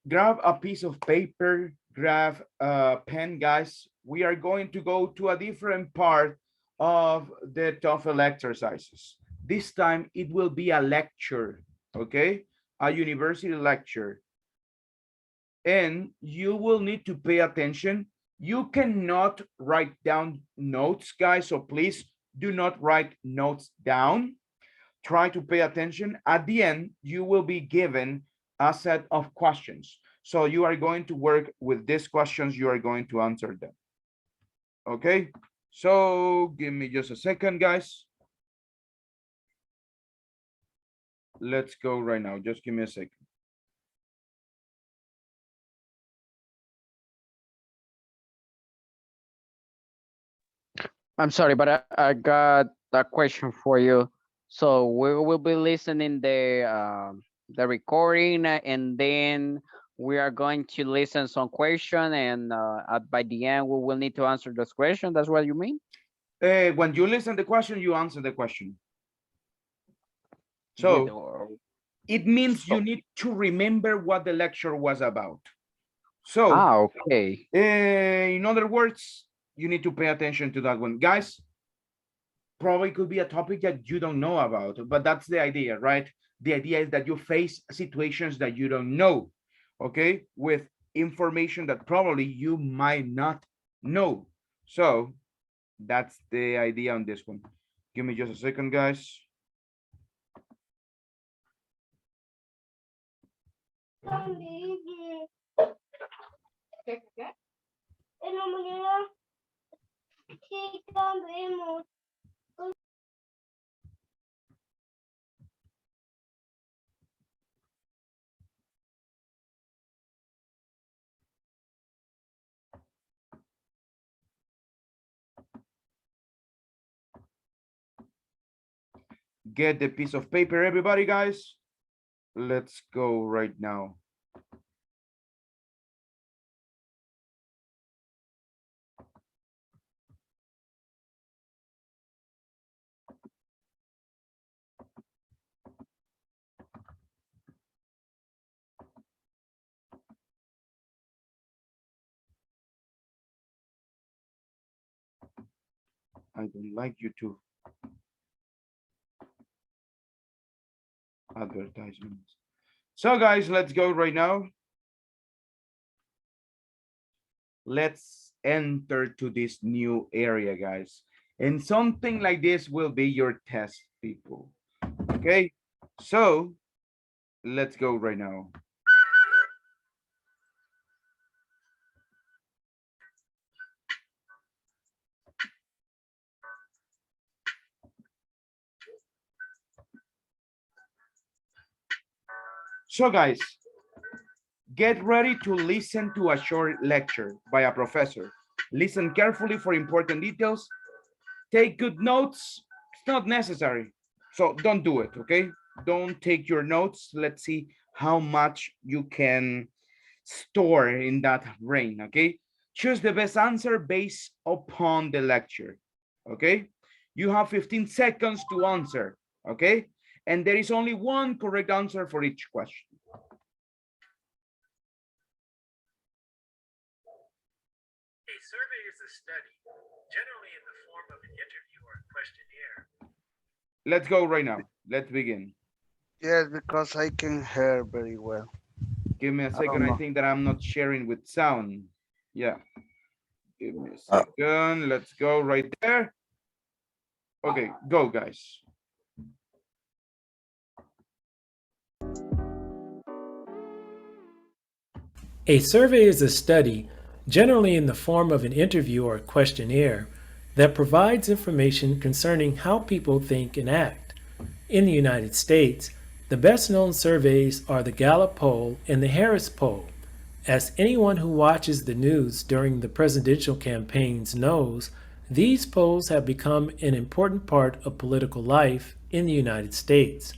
Grab a piece of paper, grab a pen, guys. We are going to go to a different part of the TOEFL exercises. This time it will be a lecture, okay? A university lecture. And you will need to pay attention. You cannot write down notes, guys, so please do not write notes down. Try to pay attention. At the end, you will be given a set of questions. So you are going to work with these questions. You are going to answer them. Okay, so give me just a second, guys. Let's go right now. Just give me a second. I'm sorry, but I got a question for you. So we will be listening the recording, and then we are going to listen some question, and by the end we will need to answer this question. That's what you mean? When you listen the question, you answer the question. So it means you need to remember what the lecture was about. So okay. In other words, you need to pay attention to that one, guys. Probably could be a topic that you don't know about, but that's the idea, right? The idea is that you face situations that you don't know, okay, with information that probably you might not know. So that's the idea on this one. Give me just a second, guys. En la mañana sí comemos. Get the piece of paper, everybody, guys. Let's go right now. I don't like you to advertisements. So guys, let's go right now. Let's enter to this new area, guys. And something like this will be your test, people. Okay, so let's go right now. So guys, get ready to listen to a short lecture by a professor. Listen carefully for important details. Take good notes. It's not necessary, so don't do it, okay? Don't take your notes. Let's see how much you can store in that brain, okay? Choose the best answer based upon the lecture, okay? You have 15 seconds to answer, okay? And there is only one correct answer for each question. A survey is a study, generally in the form of an interview or questionnaire. Let's go right now. Let's begin. Yes, because I can hear very well. Give me a second. I think that I'm not sharing with sound. Yeah. Give me a second. Let's go right there. Okay, go, guys. A survey is a study, generally in the form of an interview or questionnaire, that provides information concerning how people think and act. In the United States, the best-known surveys are the Gallup poll and the Harris poll. As anyone who watches the news during the presidential campaigns knows, these polls have become an important part of political life in the United States.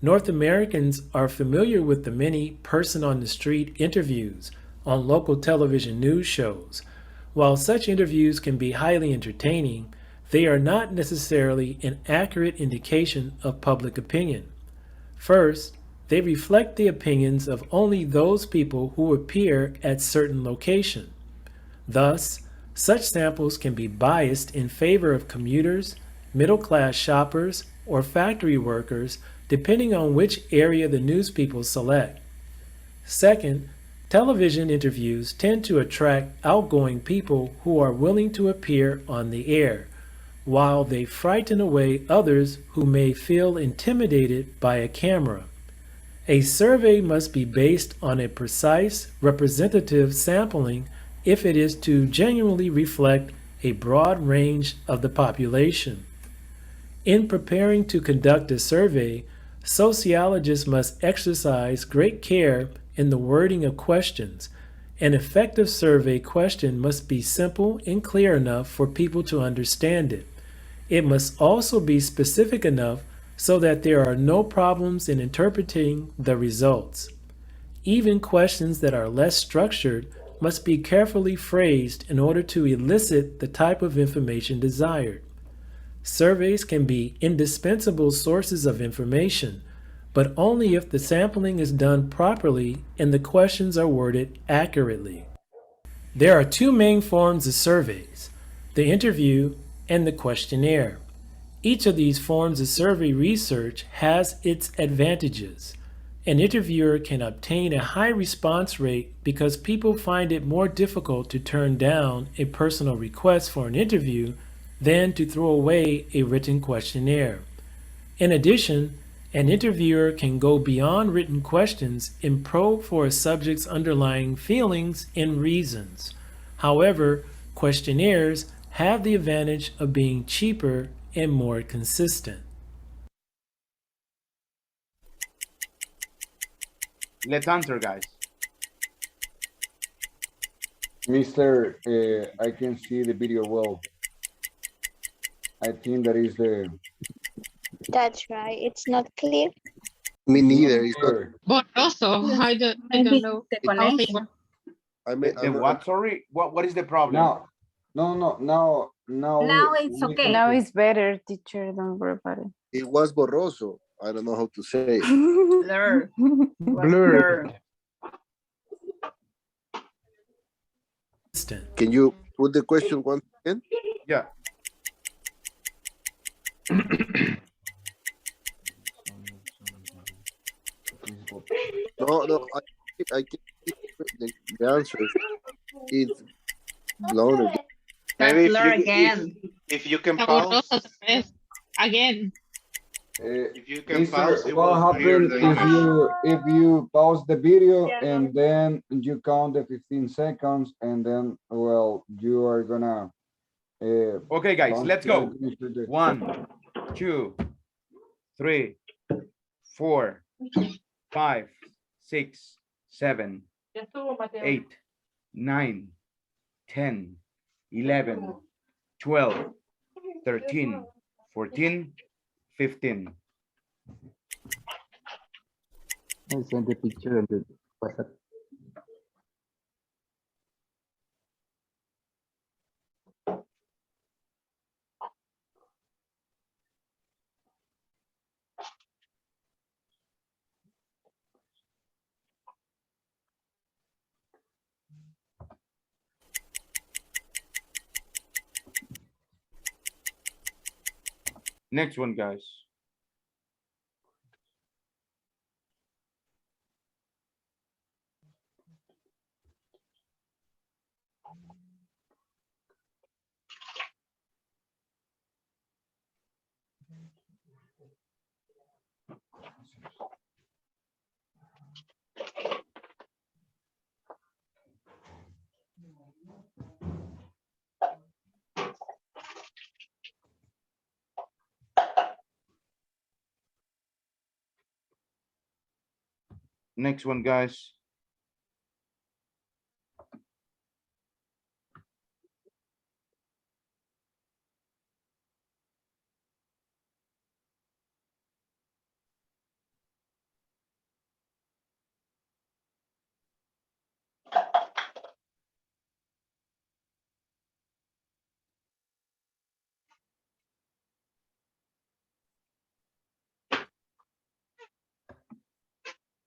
North Americans are familiar with the many person-on-the-street interviews on local television news shows. While such interviews can be highly entertaining, they are not necessarily an accurate indication of public opinion. First, they reflect the opinions of only those people who appear at certain locations. Thus, such samples can be biased in favor of commuters, middle-class shoppers, or factory workers, depending on which area the news people select. Second, television interviews tend to attract outgoing people who are willing to appear on the air, while they frighten away others who may feel intimidated by a camera. A survey must be based on a precise, representative sampling if it is to genuinely reflect a broad range of the population. In preparing to conduct a survey, sociologists must exercise great care in the wording of questions. An effective survey question must be simple and clear enough for people to understand it. It must also be specific enough so that there are no problems in interpreting the results. Even questions that are less structured must be carefully phrased in order to elicit the type of information desired. Surveys can be indispensable sources of information, but only if the sampling is done properly and the questions are worded accurately. There are two main forms of surveys: the interview and the questionnaire. Each of these forms of survey research has its advantages. An interviewer can obtain a high response rate because people find it more difficult to turn down a personal request for an interview than to throw away a written questionnaire. In addition, an interviewer can go beyond written questions and probe for a subject's underlying feelings and reasons. However, questionnaires have the advantage of being cheaper and more consistent. Let's answer, guys. Mr. I can see the video well. I think that is the. That's right. It's not clear. Me neither. It's not, Sure. But also, I don't Maybe know. the How they connection. The what? Sorry, what is the problem? Now, now. Now it's we okay. can Now see. it's better, teacher. Don't worry about it. it was borroso. I don't know how to say it. Blur. Blurred. Consistent. Can you put the question once again? Yeah. No, I can see the answers. It's blown again. Maybe Blur again. if you can How pause, Rosa says again. if you can Mister, pause, it what will clear happens the. if you pause the video and then you count the 15 seconds and then, well, you are gonna. Okay, guys, launch let's the go. into the- 1, 2, 3, 4, 5, 6, 7, 8, 9, 10, 11, 12, 13, 14, 15. I sent the picture on the WhatsApp. Next one, guys. Next one, guys.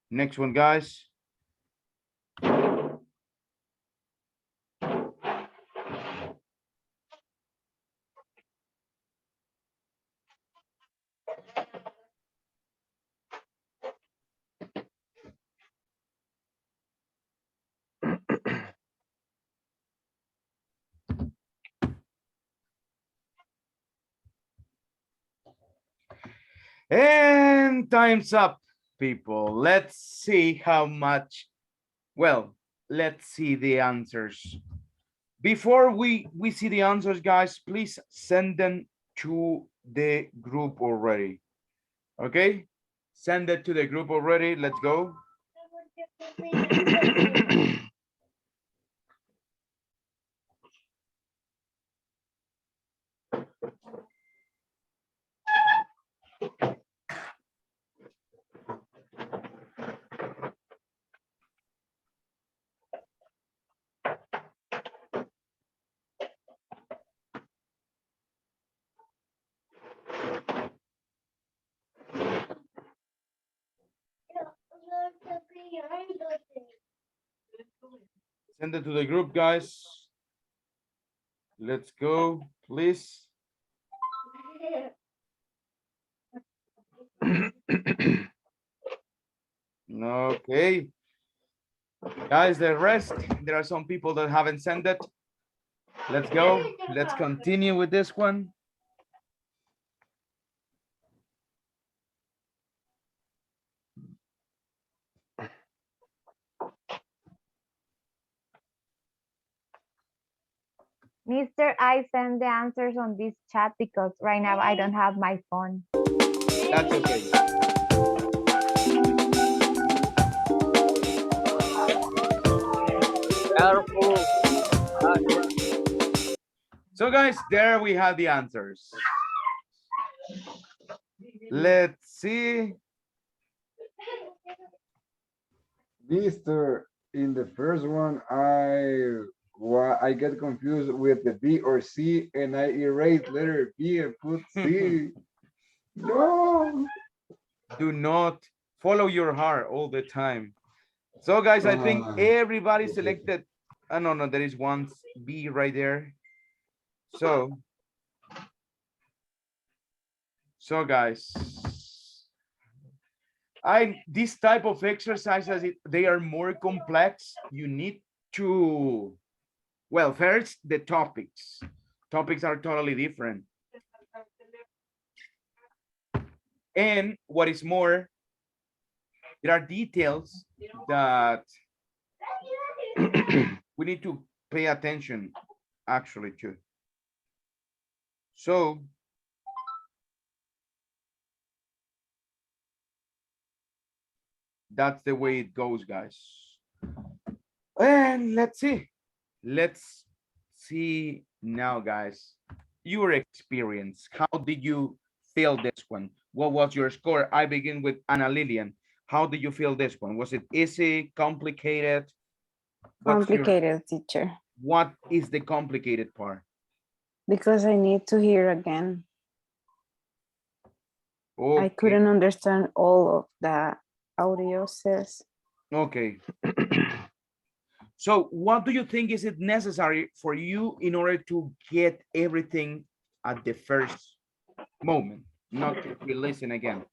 Next one, guys. And time's up, people. Let's see how much, well, let's see the answers. Before we see the answers, guys, please send them to the group already. Okay? Send it to the group already. Let's go. Send it to the group, guys. Let's go, please. Okay. Guys, the rest, there are some people that haven't sent it. Let's go. Let's continue with this one. Mister, I send the answers on this chat because right now I don't have my phone. That's okay. So guys, there we have the answers. Let's see. Mister, in the first one, I get confused with the B or C, and I erase letter B and put C. No. Do not follow your heart all the time. So guys, I think everybody selected. Oh, no, there is one B right there. So guys, this type of exercises, they are more complex. You need to, well, first the topics. Topics are totally different. And what is more, there are details that we need to pay attention actually to. So that's the way it goes, guys. And let's see now, guys, your experience. How did you feel this one? What was your score? I begin with Ana Lilian. How did you feel this one? Was it easy, complicated? Complicated, teacher. What is the complicated part? Because I need to hear again. Okay. I couldn't understand all of the audio says. Okay. So what do you think is it necessary for you in order to get everything at the first moment, not to re-listen again?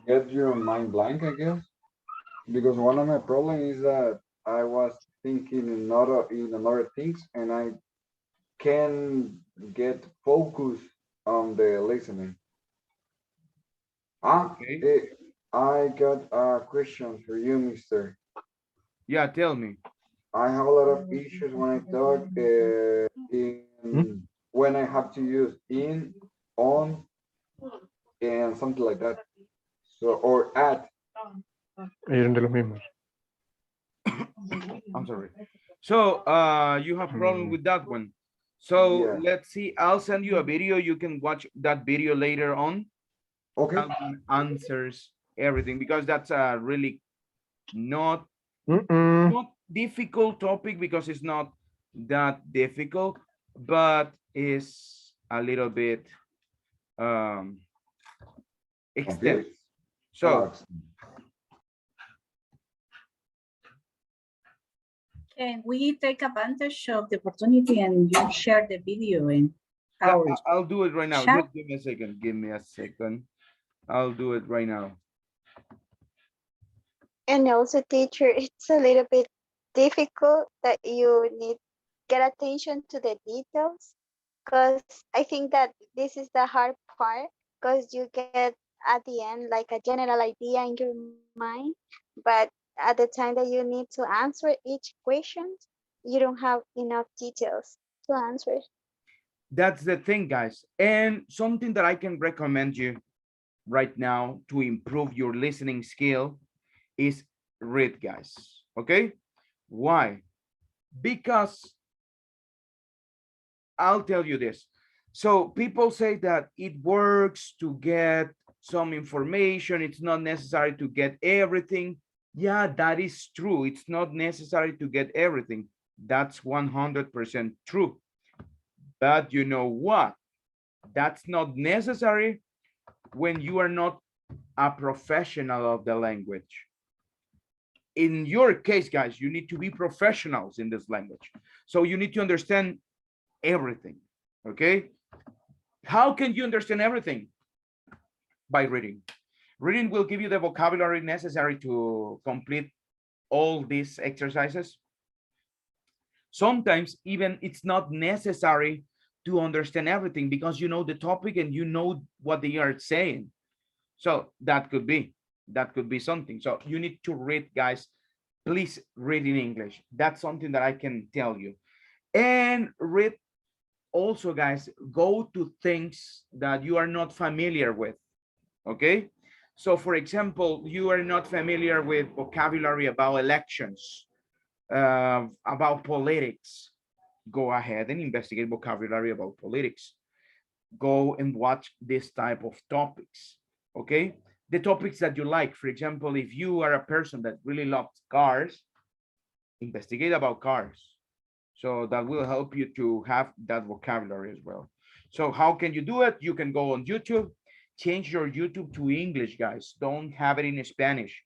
Get your mind blank, I guess. Because one of my problems is that I was thinking in another things, and I can get focused on the listening. Okay. I got a question for you, Mister. Yeah, tell me. I have a lot of issues when I talk when I have to use in, on, and something like that. So, or at. Eran de los mismos. I'm sorry. So you have problem with that one. So Yeah. let's see. I'll send you a video. You can watch that video later on. Okay. Answers everything, because that's a really not difficult topic, because it's not that difficult, but is a little bit extensive. So can we take advantage of the opportunity and you share the video in our I'll do it right now. chat? Just give me a second. Give me a second. I'll do it right now. And also, teacher, it's a little bit difficult that you need get attention to the details, because I think that this is the hard part, because you get at the end like a general idea in your mind, but at the time that you need to answer each question, you don't have enough details to answer. That's the thing, guys. And something that I can recommend you right now to improve your listening skill is read, guys. Okay? Why? Because I'll tell you this. So people say that it works to get some information. It's not necessary to get everything. Yeah, that is true. It's not necessary to get everything. That's 100% true. But you know what? That's not necessary when you are not a professional of the language. In your case, guys, you need to be professionals in this language. So you need to understand everything, okay? How can you understand everything? By reading. Reading will give you the vocabulary necessary to complete all these exercises. Sometimes even it's not necessary to understand everything because you know the topic and you know what they are saying. So that could be something. So you need to read, guys. Please read in English. That's something that I can tell you. And read also, guys, go to things that you are not familiar with. Okay. So for example, you are not familiar with vocabulary about elections, about politics. Go ahead and investigate vocabulary about politics. Go and watch this type of topics. Okay. The topics that you like. For example, if you are a person that really loves cars, investigate about cars. So that will help you to have that vocabulary as well. So how can you do it? You can go on YouTube, change your YouTube to English, guys. Don't have it in Spanish.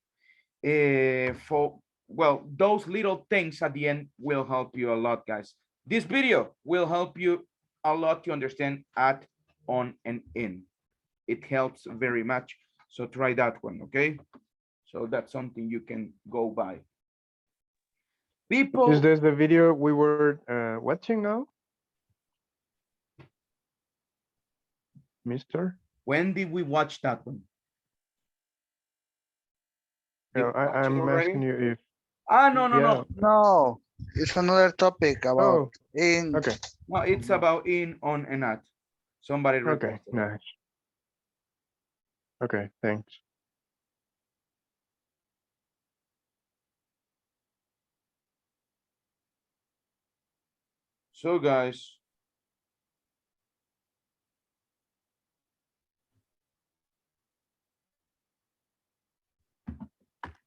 Well, those little things at the end will help you a lot, guys. This video will help you a lot to understand at, on, and in. It helps very much. So try that one, okay? So that's something you can go by. People. Is this the video we were watching now? Mister? When did we watch that one? No, I'm asking you if. No. No, it's another topic about in. Okay. No, it's about in, on, and at. Somebody Okay, requested. nice. Okay, thanks. So guys,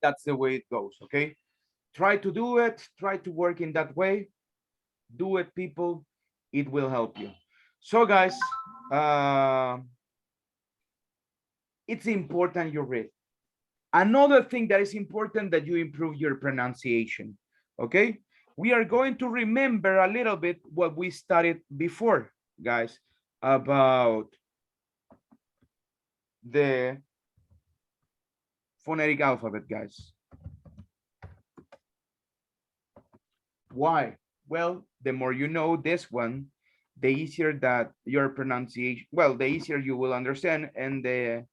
that's the way it goes, okay? Try to do it, try to work in that way. Do it, people, it will help you. So guys, it's important you read. Another thing that is important that you improve your pronunciation, okay? We are going to remember a little bit what we studied before, guys, about the phonetic alphabet, guys. Why? Well, the more you know this one, the easier that your pronunciation, well, the easier you will understand and the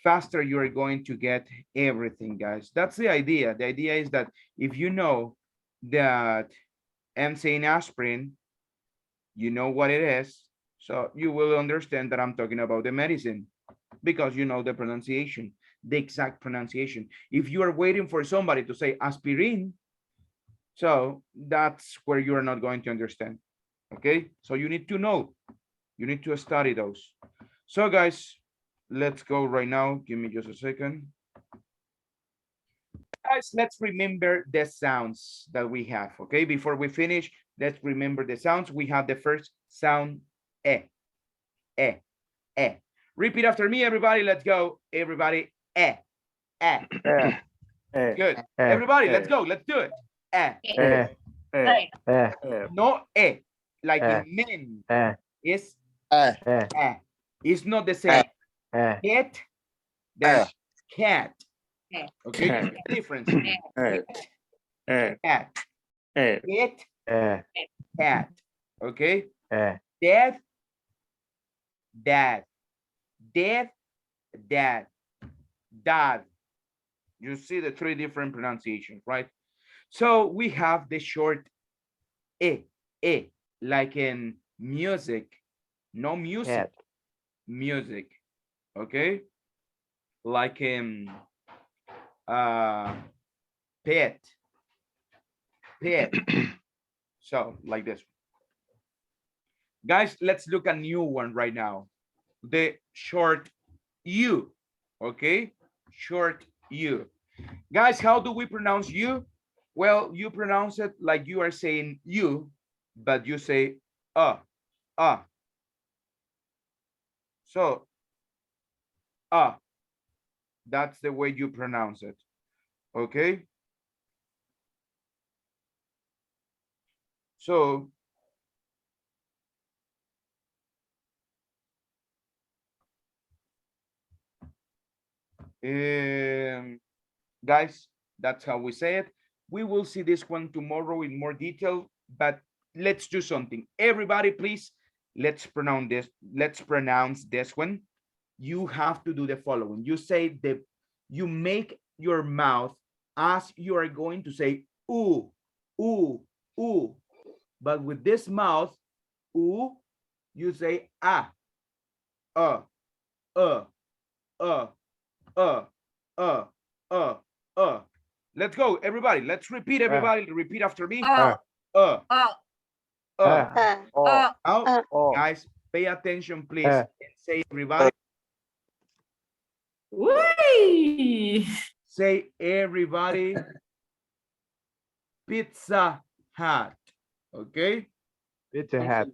faster you are going to get everything, guys. That's the idea. The idea is that if you know that I'm saying aspirin, you know what it is, so you will understand that I'm talking about the medicine because you know the pronunciation, the exact pronunciation. If you are waiting for somebody to say aspirin, so that's where you are not going to understand. Okay, so you need to know, you need to study those. So guys, let's go right now. Give me just a second. Guys, let's remember the sounds that we have. Okay, before we finish, let's remember the sounds. We have the first sound, e, e, e. Repeat after me, everybody. Let's go. Everybody, e, e. Good. Everybody, let's go. Let's do it. No e, like in men. It's it's not the same. Cat, that's cat. Okay, difference. Cat, cat. Okay. Dad, dad, dad, dad, dad. You see the three different pronunciations, right? So we have the short e, like in music, no music, music, okay? Like in pet, so like this. Guys, let's look at a new one right now. The short U, okay? Short U. Guys, how do we pronounce U? Well, you pronounce it like you are saying you, but you say So that's the way you pronounce it. Okay. So guys, that's how we say it. We will see this one tomorrow in more detail. but let's do something. Everybody, please, let's pronounce this. Let's pronounce this one. You have to do the following. You say you make your mouth as you are going to say ooh, ooh, ooh. But with this mouth, ooh, you say ah, uh, uh, uh, uh, uh, uh, uh. Let's go, everybody. Let's repeat, everybody. Repeat after me. Now, guys, pay attention, please. And say everybody. Whee! Say everybody. Pizza Hut. Okay? Pizza Hut.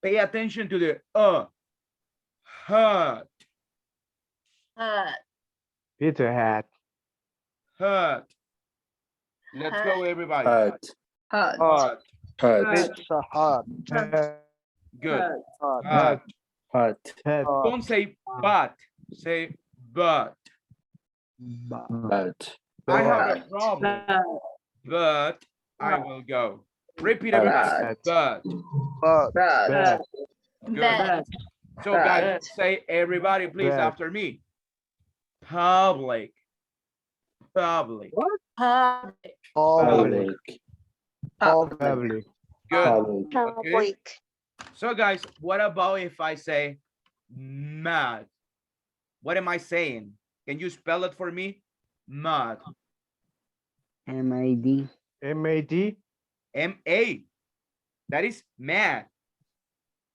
Pay attention to the hut. Pizza Hut. Hut. Let's go, everybody. Hut. Hut. Pizza Hut. Good. Hut. Hut. Don't say but. Say but. But. I have a problem, but I will go. Repeat, everybody. But. Good. So, guys, say everybody, please, after me. Public. Public. Public. Public. Good. Okay. Public. So, guys, what about if I say mad? What am I saying? Can you spell it for me? Mad. M-A-D. M-A-D. M-A. That is mad.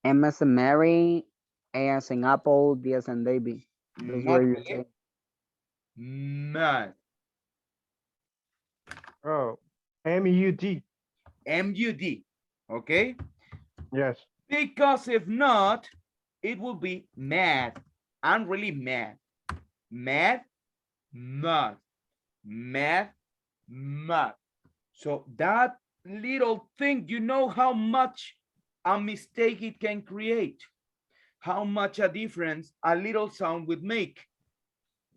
M as in Mary, A as in Apple, D as in David. That's what you're saying. Mad. Oh, M-U-D. M-U-D. Okay? Yes. Because if not, it will be mad. I'm really mad. Mad, mad. Mad, mad. So that little thing, you know how much a mistake it can create, how much a difference a little sound would make.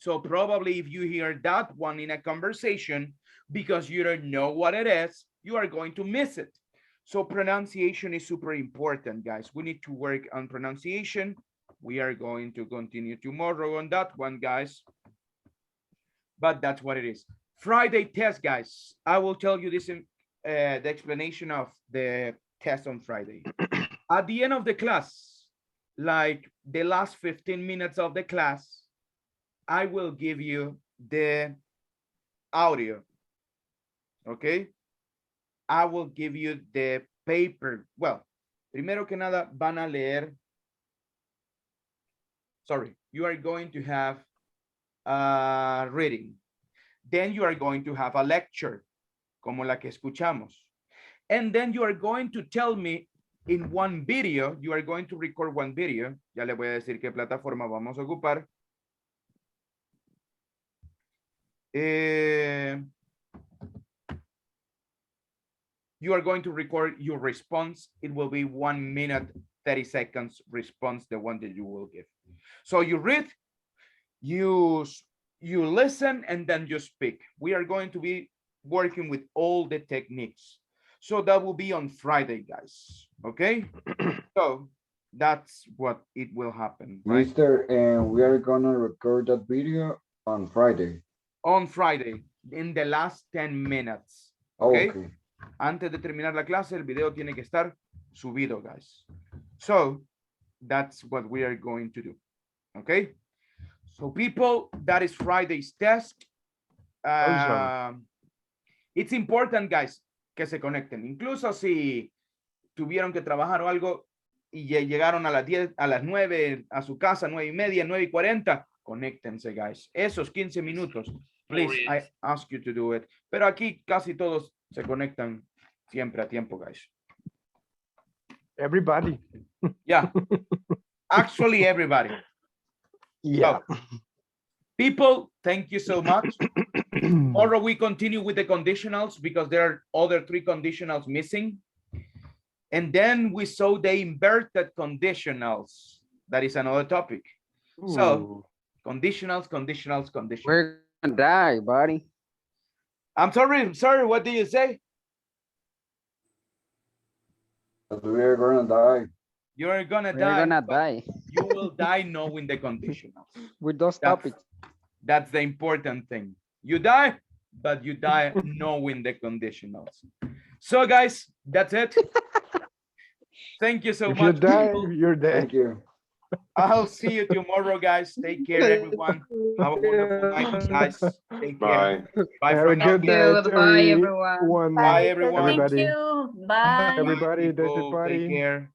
So probably if you hear that one in a conversation, because you don't know what it is, you are going to miss it. So pronunciation is super important, guys. We need to work on pronunciation. We are going to continue tomorrow on that one, guys. But that's what it is. Friday test, guys. I will tell you this in the explanation of the test on Friday. At the end of the class, like the last 15 minutes of the class, I will give you the audio. Okay? I will give you the paper. Well, primero que nada, van a leer. Sorry, you are going to have a reading. Then you are going to have a lecture, como la que escuchamos. And then you are going to tell me in one video, you are going to record one video. Ya le voy a decir qué plataforma vamos a ocupar. You are going to record your response. It will be 1 minute, 30 seconds response, the one that you will give. So you read, you listen, and then you speak. We are going to be working with all the techniques. So that will be on Friday, guys. Okay? So that's what it will happen, right? Mister, and we are gonna record that video on Friday. On Friday, in the last 10 minutes. Okay? Antes de terminar la clase, el video tiene que estar subido, guys. So that's what we are going to do. Okay? So people, that is Friday's test. It's important, guys, que se conecten. Incluso si tuvieron que trabajar o algo y llegaron a las 10, a las 9 a su casa, 9:30, 9:40, conéctense, guys. Esos 15 minutos, please, I ask you to do it. Pero aquí casi todos se conectan siempre a tiempo, guys. Everybody. Yeah. Actually, everybody. Yeah. So, people, thank you so much. Tomorrow we continue with the conditionals because there are other 3 conditionals missing. And then we saw the inverted conditionals. That is another topic. Ooh. So conditionals, conditionals, conditionals. We're gonna die, buddy. I'm sorry, what did you say? But we are gonna die. You're gonna We're die. gonna but die You will die knowing the conditionals. with those That's, topics. that's the important thing. You die, but you die knowing the conditionals. So guys, that's it. Thank you so If you much. die, people. you're dead. Thank you. I'll see you tomorrow, guys. Take care, everyone. Have a wonderful night, guys. Take care. Bye. Bye Have for a now. good night, Goodbye, everyone. everyone. Bye, everyone. Thank Everybody. you. Bye. Everybody, that's the People, party. take care.